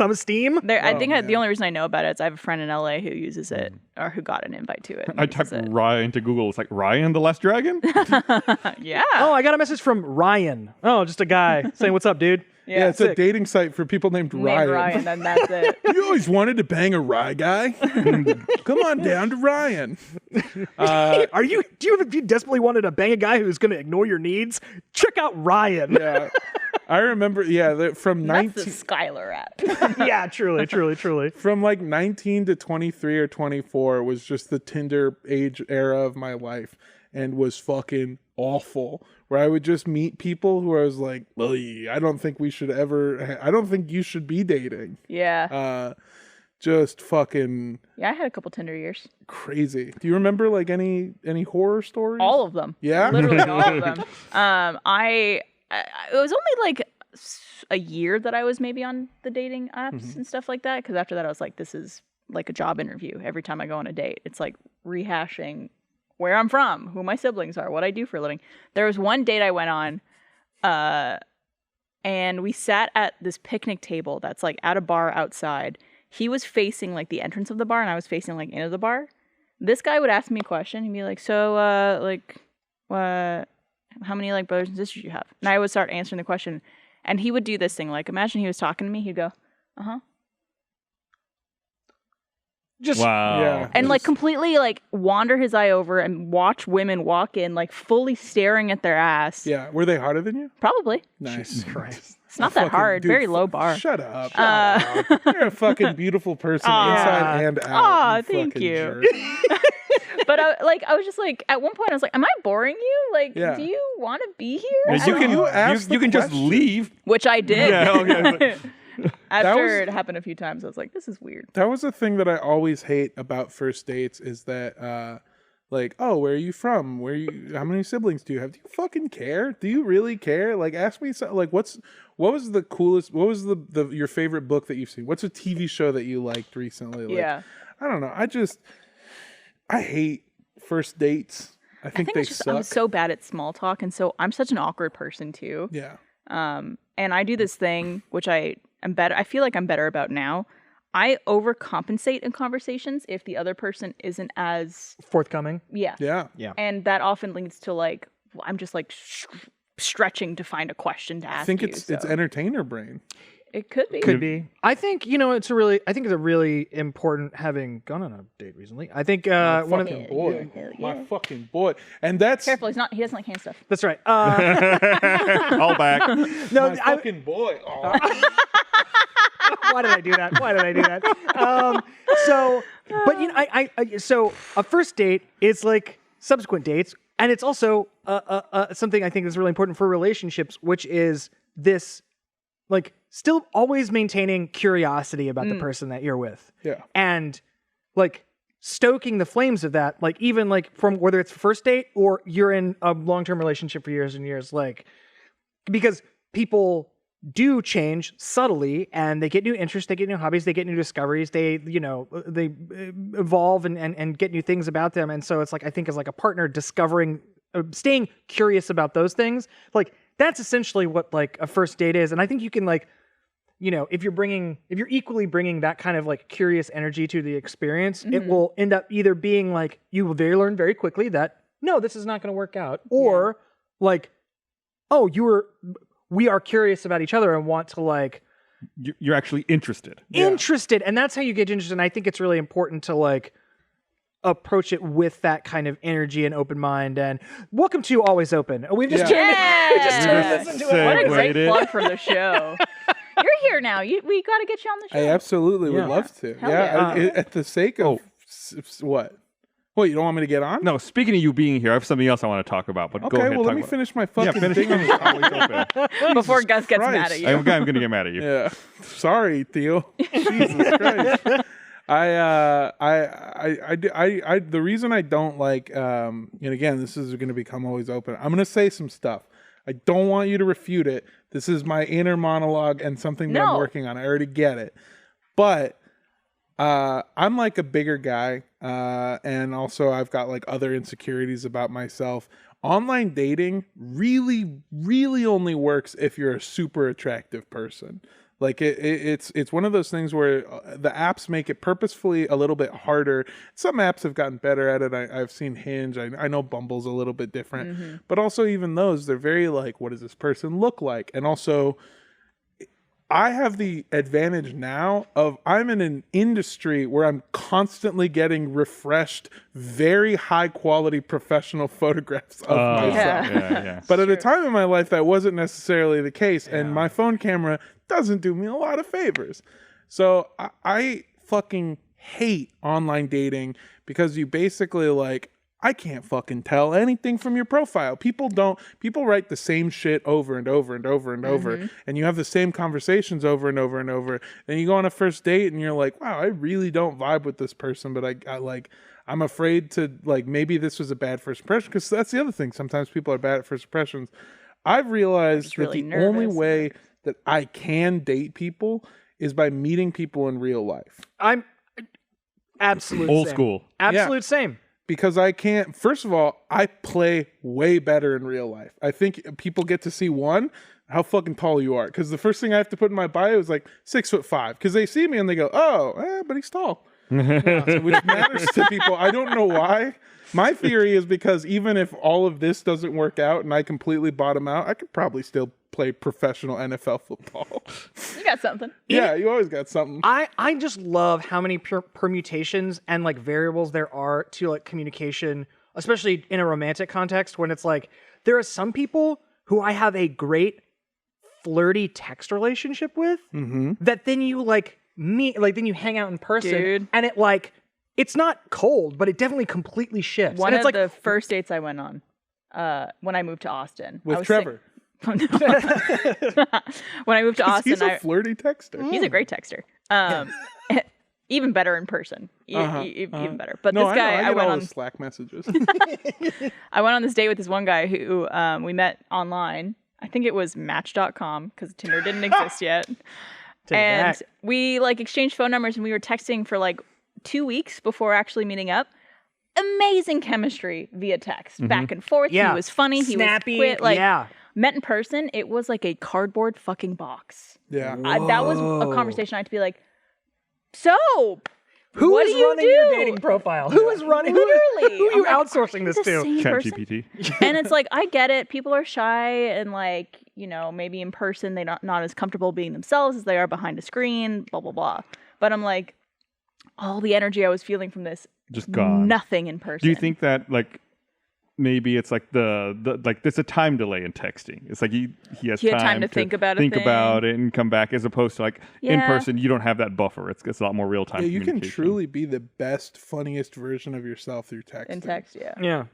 esteem. I think man. the only reason I know about it is I have a friend in LA who uses it or who got an invite to it. and I uses typed it. Raya into Google. It's like Ryan the Last Dragon. Yeah. Oh, I got a message from Ryan. Oh, just a guy saying, "What's up, dude?" Yeah, it's a sick. dating site for people named Named Ryan. Ryan, and that's it. You always wanted to bang a Rye guy? Come on down to Ryan. Do you desperately wanted to bang a guy who's going to ignore your needs? Check out Ryan. Yeah. I remember, from That's the 19 Skylar app. Yeah, truly. from like 19 to 23 or 24 was just the Tinder age era of my life and was fucking awful. Where I would just meet people who I was like, I don't think you should be dating. Yeah. Just fucking Yeah, I had a couple Tinder years. crazy. Do you remember like any horror stories? All of them. Yeah? Literally all of them. It was only like a year that I was maybe on the dating apps and stuff like that. Because after that, I was like, this is like a job interview. Every time I go on a date, it's like rehashing where I'm from, who my siblings are, what I do for a living. There was one date I went on, and we sat at this picnic table that's like at a bar outside. He was facing like the entrance of the bar, and I was facing like into the bar. This guy would ask me a question. He'd be like, "So, how many like brothers and sisters you have?" And I would start answering the question, and he would do this thing. Like, imagine he was talking to me. He'd go, "Uh-huh." Just Wow. Yeah. And like completely like wander his eye over and watch women walk in, like fully staring at their ass. Yeah. Were they hotter than you? Probably. Nice. Christ. It's not that Fucking hard. dude, Very low bar. Shut up. You're a fucking beautiful person inside and out. Aw, you thank fucking you. jerk. But I was just like, at one point I was like, am I boring you? Like, Yeah. do you want to be here? Yeah, I you don't can know. ask you the can just question. leave. Which I did. Yeah, okay. After it happened a few times, I was like, this is weird. That was the thing that I always hate about first dates is that like, oh, where are you from? How many siblings do you have? Do you fucking care? Do you really care? Like, ask me something. Like, what was the coolest? What was your favorite book that you've seen? What's a TV show that you liked recently? Like, Yeah. I don't know. I hate first dates. I think they it's just, suck. I'm so bad at small talk, and so I'm such an awkward person too. Yeah. And I do this thing which I feel like I'm better about now. I overcompensate in conversations if the other person isn't as forthcoming. yeah. Yeah. And that often leads to like I'm just like stretching to find a question to ask. I think you, it's so. entertainer brain. It could be. Could be. I think it's a really important, having gone on a date recently. I think one of Fucking boy. hell My yeah. fucking boy. And that's Careful, he doesn't like hand stuff. that's right. All back. No, my fucking boy. Oh. why did I do that? So a first date is like subsequent dates, and it's also something I think is really important for relationships, which is this, like, still always maintaining curiosity about the person that you're with. Yeah. And like stoking the flames of that, like even like from whether it's first date or you're in a long-term relationship for years and years, like, because people do change subtly and they get new interests, they get new hobbies, they get new discoveries, they evolve and get new things about them. And so it's like, I think as like a partner discovering, staying curious about those things, like that's essentially what like a first date is. And I think you can like, if you're equally bringing that kind of like curious energy to the experience, it will end up either being like, you will learn very quickly that, no, this is not going to work out. Or like, oh, we are curious about each other and want to like, You're actually interested. interested. And that's how you get interested. And I think it's really important to like approach it with that kind of energy and open mind. And welcome to Always Open. We've just turned this into What a great Segued it. plug for the show. You're here now. We got to get you on the show. I absolutely would love to. Hell Yeah. yeah. At the sake of what? Well, you don't want me to get on? No, speaking of you being here, I have something else I want to talk about. But go Okay, ahead. well, talk let me about finish my Yeah, fucking finish thing. it. Always open. Before Gus gets mad Christ. at you. I'm going to get mad at you. Yeah. Sorry, Theo. Jesus Christ. The reason I don't like, and again, this is going to become always open. I'm going to say some stuff. I don't want you to refute it. This is my inner monologue and something that I'm No. working on. I already get it. But I'm like a bigger guy. And also I've got like other insecurities about myself. Online dating really, really only works if you're a super attractive person. Like it's one of those things where the apps make it purposefully a little bit harder. Some apps have gotten better at it. I've seen Hinge. I know Bumble's a little bit different, but also even those, they're very like, what does this person look like? And also, I have the advantage now of I'm in an industry where I'm constantly getting refreshed, very high quality professional photographs of myself. Yeah. But at a time in my life, that wasn't necessarily the case. And my phone camera doesn't do me a lot of favors. So I fucking hate online dating because you basically like, I can't fucking tell anything from your profile. People write the same shit over and over and over and over. And you have the same conversations over and over and over. And you go on a first date and you're like, wow, I really don't vibe with this person. But I'm afraid to like, maybe this was a bad first impression. Because that's the other thing. Sometimes people are bad at first impressions. I've realized that the only way that I can date people is by meeting people in real life. I'm absolute Old same. school. Absolute same. Because I can't, first of all, I play way better in real life. I think people get to see how fucking tall you are. Because the first thing I have to put in my bio is like 6'5". Because they see me and they go, but he's tall. Which matters to people. I don't know why. My theory is because even if all of this doesn't work out and I completely bottom out, I could probably still play professional NFL football. You got something. Yeah, you always got something. I just love how many permutations and like variables there are to like communication, especially in a romantic context when it's like there are some people who I have a great flirty text relationship with that then you like meet, like then you hang out in person. Dude. And it like, it's not cold, but it definitely completely shifts. One and of it's like the first dates I went on when I moved to Austin. I With was Trevor. when I moved to Austin, He's a flirty texter. he's a great texter. Even better in person. Even better. But No, this guy, I I get went all on. the Slack messages. I went on this date with this one guy who we met online. I think it was Match.com because Tinder didn't exist yet. And we like exchanged phone numbers and we were texting for like 2 weeks before actually meeting up. Amazing chemistry via text, back and forth. Yeah. He was funny. Snappy. He was quick. Like, yeah. met in person, it was like a cardboard fucking box. Yeah. That was a conversation I had to be like, so Who what is do you running do? your dating profile? Who is running? Literally. Who are you I'm like, outsourcing this the to? same person? ChatGPT. And it's like, I get it. People are shy and like, you know, maybe in person they're not as comfortable being themselves as they are behind a screen, blah, blah, blah. But I'm like, all the energy I was feeling from this, Just gone. nothing in person. Do you think that like maybe it's like the like there's a time delay in texting? It's like he has He had time to think about think a thing. about it and come back, as opposed to like in Yeah. person you don't have that buffer. It's a lot more real time. Yeah, you can truly be the best, funniest version of yourself through text. in text? Yeah. Yeah.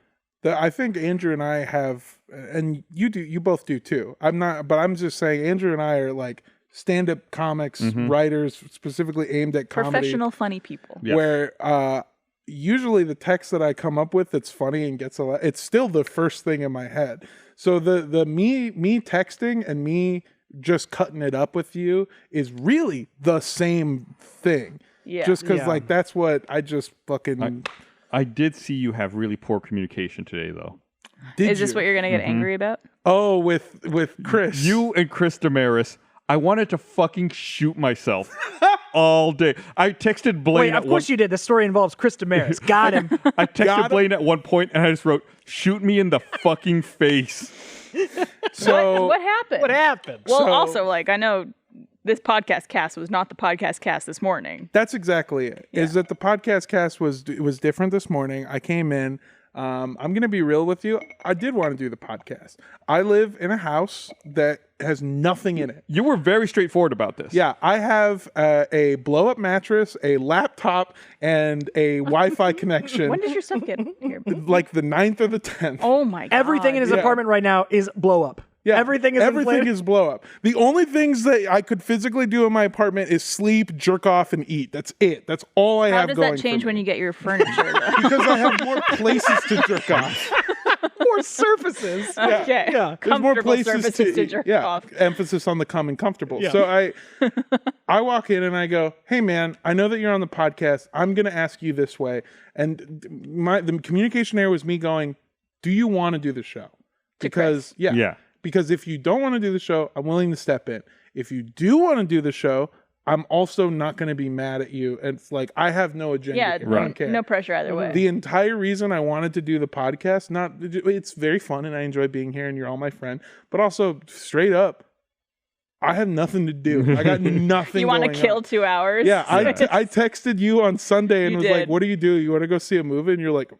I think Andrew and I have, and you both do too. I'm not, but I'm just saying Andrew and I are like stand-up comics, writers specifically aimed at comedy. Professional, funny people. Yeah. Where usually the text that I come up with that's funny and gets a lot, it's still the first thing in my head. So the me texting and me just cutting it up with you is really the same thing. Yeah. Just because Yeah. like that's what I just fucking I did see you have really poor communication today, though. did. Is this what you're going to get angry about? Oh, with Chris. You and Chris Damaris, I wanted to fucking shoot myself all day. I texted Blaine. Wait, of course you did. The story involves Chris Damaris. Got him. I texted Got him. Blaine at one point and I just wrote, "Shoot me in the fucking face." So What happened? What happened? Well, So- also, like, I know this podcast cast was not the podcast cast this morning. that's exactly it. Is that the podcast cast was different this morning. I came in, I'm going to be real with you. I did want to do the podcast. I live in a house that has nothing in it. You were very straightforward about this. Yeah, I have a blow-up mattress, a laptop, and a Wi-Fi connection. When did your stuff get here? Like the 9th or the 10th. Oh my god! Everything in his Yeah. apartment right now is blow up. Yeah, everything is everything inflated. is blow up. The only things that I could physically do in my apartment is sleep, jerk off, and eat. That's it. That's all I How have does going that change for when me. you get your furniture? Though? Because I have more places to jerk off. More surfaces. Okay. Yeah. There's more Comfortable places surfaces to eat. jerk Yeah, off. emphasis on the come and comfortable. Yeah. So I walk in and I go, "Hey man, I know that you're on the podcast. I'm going to ask you this way." And the communication there was me going, "Do you want to do the show?" Because Yeah. Because if you don't want to do the show, I'm willing to step in. If you do want to do the show, I'm also not going to be mad at you. And it's like, I have no agenda. Yeah, here. I don't care. no pressure either way. The entire reason I wanted to do the podcast, it's very fun and I enjoy being here and you're all my friend, but also straight up, I have nothing to do. I got nothing you want to going kill on. 2 hours? Yeah, I texted you on Sunday and You was like, did. "What do? You want to go see a movie?" And you're like,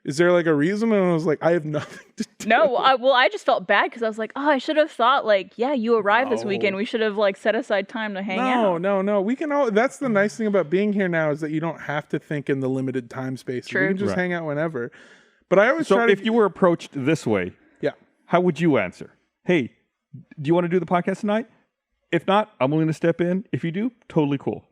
"Is there like a reason?" And I was like, "I have nothing to do." No, I just felt bad because I was like, oh, I should have thought like, yeah, you arrived this weekend. We should have like set aside time to hang out. No. We can all. That's the nice thing about being here now is that you don't have to think in the limited time space. True. You can just Right. hang out whenever. But I always So try to. if you were approached this way, yeah. how would you answer? Hey, do you want to do the podcast tonight? If not, I'm willing to step in. If you do, totally cool.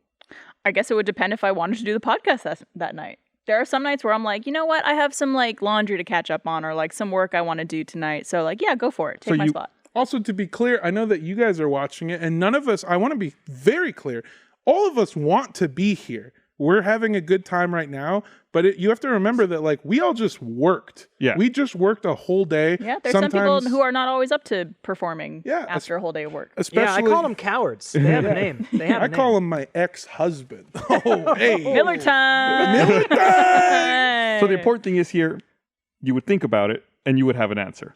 I guess it would depend if I wanted to do the podcast that night. There are some nights where I'm like, you know what? I have some like laundry to catch up on or like some work I want to do tonight. So like, yeah, go for it. Take So my you- spot. Also, to be clear, I know that you guys are watching it, and none of us. I want to be very clear. All of us want to be here. We're having a good time right now, but you have to remember that like we all just worked. Yeah. We just worked a whole day. Yeah, there's some people Sometimes- who are not always up to performing Yeah, after a whole day of work. Especially, Yeah, I call them cowards. They have a name. They have a I name. call him my ex-husband. Oh, hey. Miller time. Miller time! So the important thing is here, you would think about it and you would have an answer.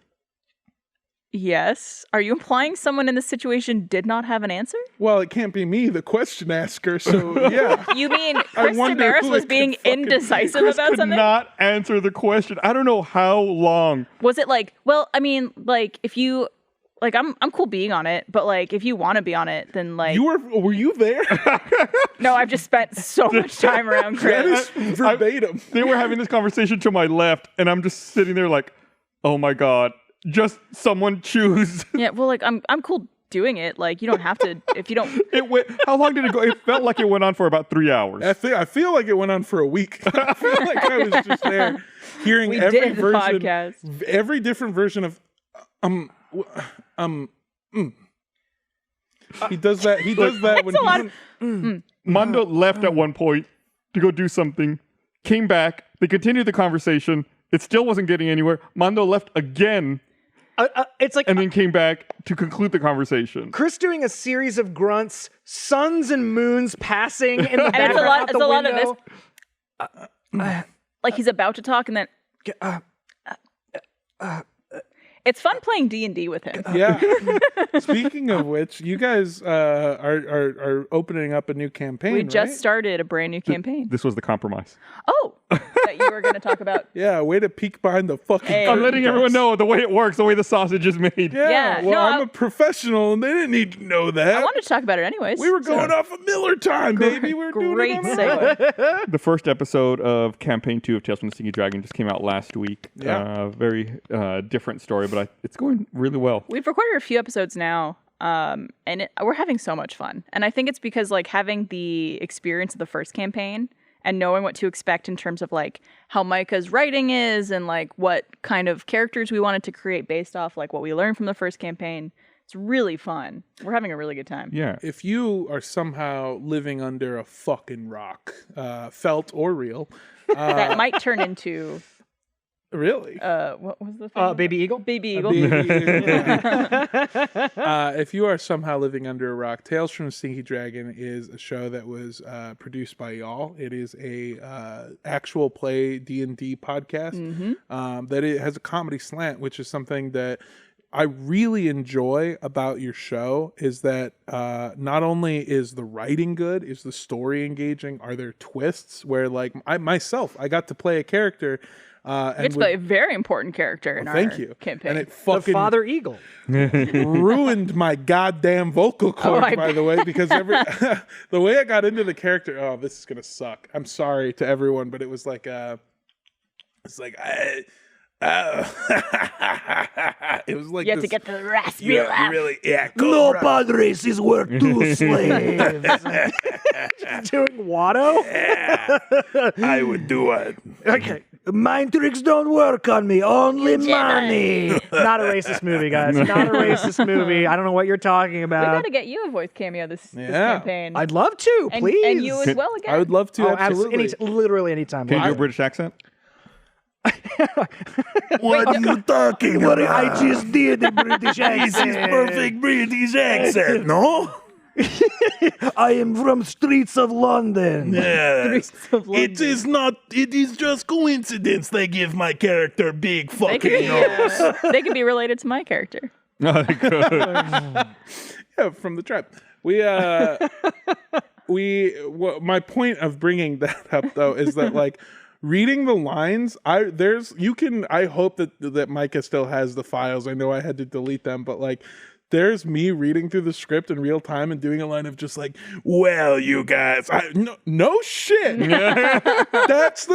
Yes. Are you implying someone in this situation did not have an answer? Well, it can't be me, the question asker. So yeah. You mean Chris wonder Damaris who was it being could fucking be. indecisive Chris about could something? not answer the question. I don't know how long. Was it like, well, I mean, like if you like I'm cool being on it, but like if you want to be on it, then like Were you there? no, I've just spent so much time around That Chris. is verbatim. They were having this conversation to my left, and I'm just sitting there like, oh my God, just someone choose. Yeah, well, like I'm cool doing it. Like you don't have to if you don't. It went. How long did it go? It felt like it went on for about 3 hours. I feel like it went on for a week. I feel like I was just there hearing We every did the version, podcast. every different version of He does that. He does that when a lot he's Mando left at one point to go do something, came back. They continued the conversation. It still wasn't getting anywhere. Mando left again It's like and then came back to conclude the conversation. Chris doing a series of grunts, suns and moons passing in the And background out it's the a lot of window. like he's about to talk and then it's fun playing D&D with him. Yeah. Speaking of which, you guys are opening up a new campaign. We just right? started a brand new campaign. This was the compromise. Oh, that you were going to talk about. Yeah, way to peek behind the fucking. Hey. I'm curtain, letting guys. everyone know the way it works, the way the sausage is made. Yeah, Yeah, well, no, I'm a professional, and they didn't need to know that. I wanted to talk about it anyways. we were going off of Miller time, baby. We were doing Great it on our own. segue. The first episode of Campaign 2 of Tales from the Stinky Dragon just came out last week. Yeah. Very different story, but it's going really well. We've recorded a few episodes now, and we're having so much fun. And I think it's because like having the experience of the first campaign and knowing what to expect in terms of like how Micah's writing is and like what kind of characters we wanted to create based off like what we learned from the first campaign. It's really fun. We're having a really good time. Yeah. If you are somehow living under a fucking rock, felt or real, That might turn into really, what was the thing? Baby Eagle? Baby Eagle. If you are somehow living under a rock, Tales from the Stinky Dragon is a show that was produced by y'all. It is a actual play D&D podcast that it has a comedy slant, which is something that I really enjoy about your show is that not only is the writing good, is the story engaging, are there twists where like I got to play a character And It's a very important character in our thank you. campaign. And it The fucking Father Eagle. ruined my goddamn vocal cords, by the way, because the way I got into the character, oh, this is gonna suck. I'm sorry to everyone, but it was like it was like you have to this- get the raspy yeah, laugh. really, yeah. No padres is worth 2 slaves. Doing Watto? I would do it. Okay. Mind tricks don't work on me. Only money. Not a racist movie, guys. Not a racist movie. I don't know what you're talking We about. got to get you a voice cameo this Yeah. campaign. I'd love to, and, please. and you as well again. I would love to. Oh, absolutely. literally anytime. Can you do a British accent? What are you talking about? I just did a British This is perfect British accent, no? I am from streets of London. Yes. of London. It is not, it is just coincidence they give my character big They fucking could, be, nose. they could be related to my character. No, they could. Yeah, from the tribe. My point of bringing that up though is that like reading the lines, I hope that Micah still has the files. I know I had to delete them, but like there's me reading through the script in real time and doing a line of just like, well, you guys, no shit. That's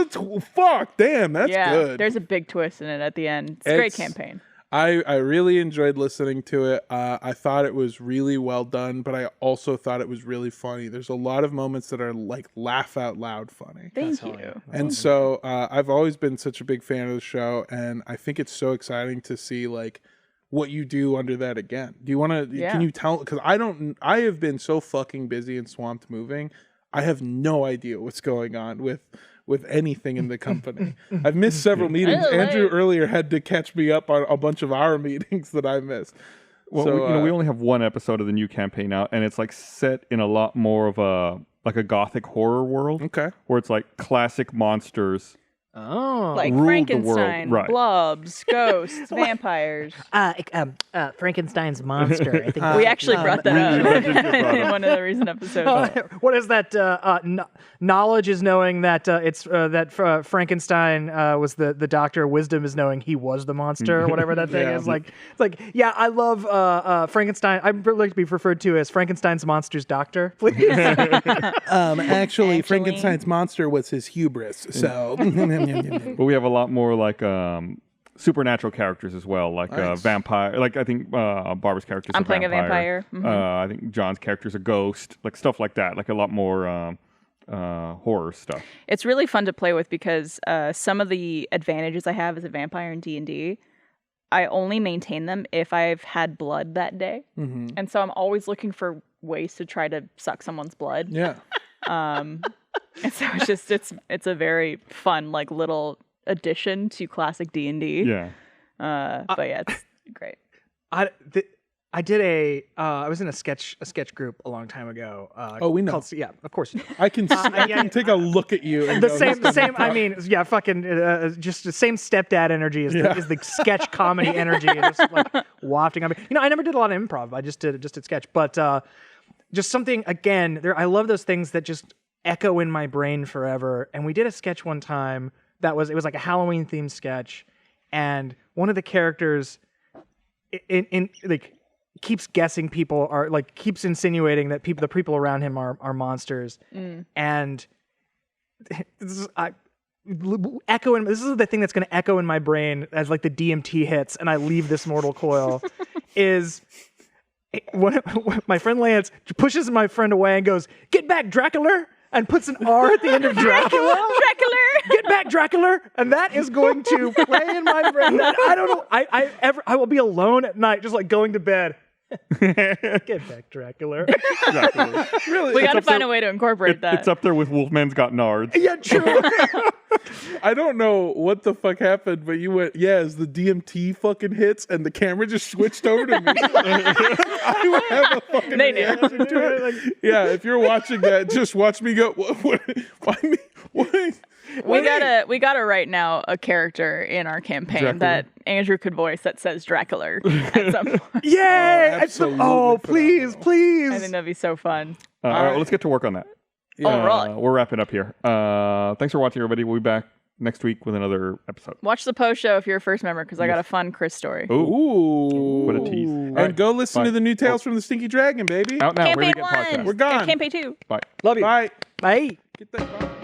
fuck, damn, that's good. There's a big twist in it at the end. It's a great campaign. I really enjoyed listening to it. I thought it was really well done, but I also thought it was really funny. There's a lot of moments that are like laugh out loud funny. Thank you. And so I've always been such a big fan of the show, and I think it's so exciting to see like what you do under that again. Do you want to? Yeah. Can you tell? Because I have been so fucking busy and swamped moving. I have no idea what's going on with anything in the company. I've missed several meetings. Really? Andrew earlier had to catch me up on a bunch of our meetings that I missed. Well, So, we only have one episode of the new campaign out, and it's like set in a lot more of a gothic horror world. Okay. Where it's like classic monsters. Oh. Like ruled the world, Frankenstein, right. blobs, ghosts, vampires. Frankenstein's monster. I think We actually brought that up brought in up. one of the recent episodes. what is that? Knowledge is knowing that Frankenstein was the doctor. Wisdom is knowing he was the monster, or whatever that thing Yeah. is. Yeah, I love Frankenstein. I'd like to be referred to as Frankenstein's monster's doctor, please. Actually, Frankenstein's monster was his hubris. So, But we have a lot more like supernatural characters as well, like Nice. vampire. Like I think Barbara's character. I'm playing a vampire. I think John's character's a ghost. Like stuff like that. Like a lot more horror stuff. It's really fun to play with because some of the advantages I have as a vampire in D&D, I only maintain them if I've had blood that day. Mhm. And so I'm always looking for ways to try to suck someone's blood. yeah. And so it's a very fun like little addition to classic D&D. Yeah. But yeah, it's great. I was in a sketch group a long time ago. Oh, we know. Yeah, of course. You know. I can take a look at you. And The go, same. "This doesn't I mean, yeah, fucking, just the same stepdad energy is the sketch comedy energy, just like wafting on me. You know, I never did a lot of improv. I just did sketch, but just something again. I love those things that just echo in my brain forever. And we did a sketch one time it was like a Halloween themed sketch, and one of the characters in like keeps guessing people are like keeps insinuating that the people around him are monsters, and this is echoing. This is the thing that's going to echo in my brain as like the DMT hits and I leave this mortal coil. Is when my friend Lance pushes my friend away and goes, "Get back, Dracula," and puts an R at the end of Dracula. Get back, Dracula, and that is going to play in my brain. I don't know. I will be alone at night, just like going to bed. Get back, Dracula. Exactly. Really? We got to find a way to incorporate that. It's up there with Wolfman's Got Nards. Yeah, true. I don't know what the fuck happened, but you went, yeah, as the DMT fucking hits and the camera just switched over to me. I would have a fucking They knew. reaction to it. Yeah, if you're watching that, just watch me go, why me? What? We gotta write now a character in our campaign Dracula. that Andrew could voice that says Dracula at some point. Yay! absolutely Please, please. I think that'd be so fun. All right, well, let's get to work on that. All right. We're wrapping up here. Thanks for watching, everybody. We'll be back next week with another episode. Watch the post show if you're a first member, because I got a fun Chris story. Ooh. What a tease. And go listen to the new Tales from the Stinky Dragon, baby. Out now. Where we Campaign get 1. podcasts. We're gone. Campaign 2. Bye. Love you. Bye. Bye. Get that.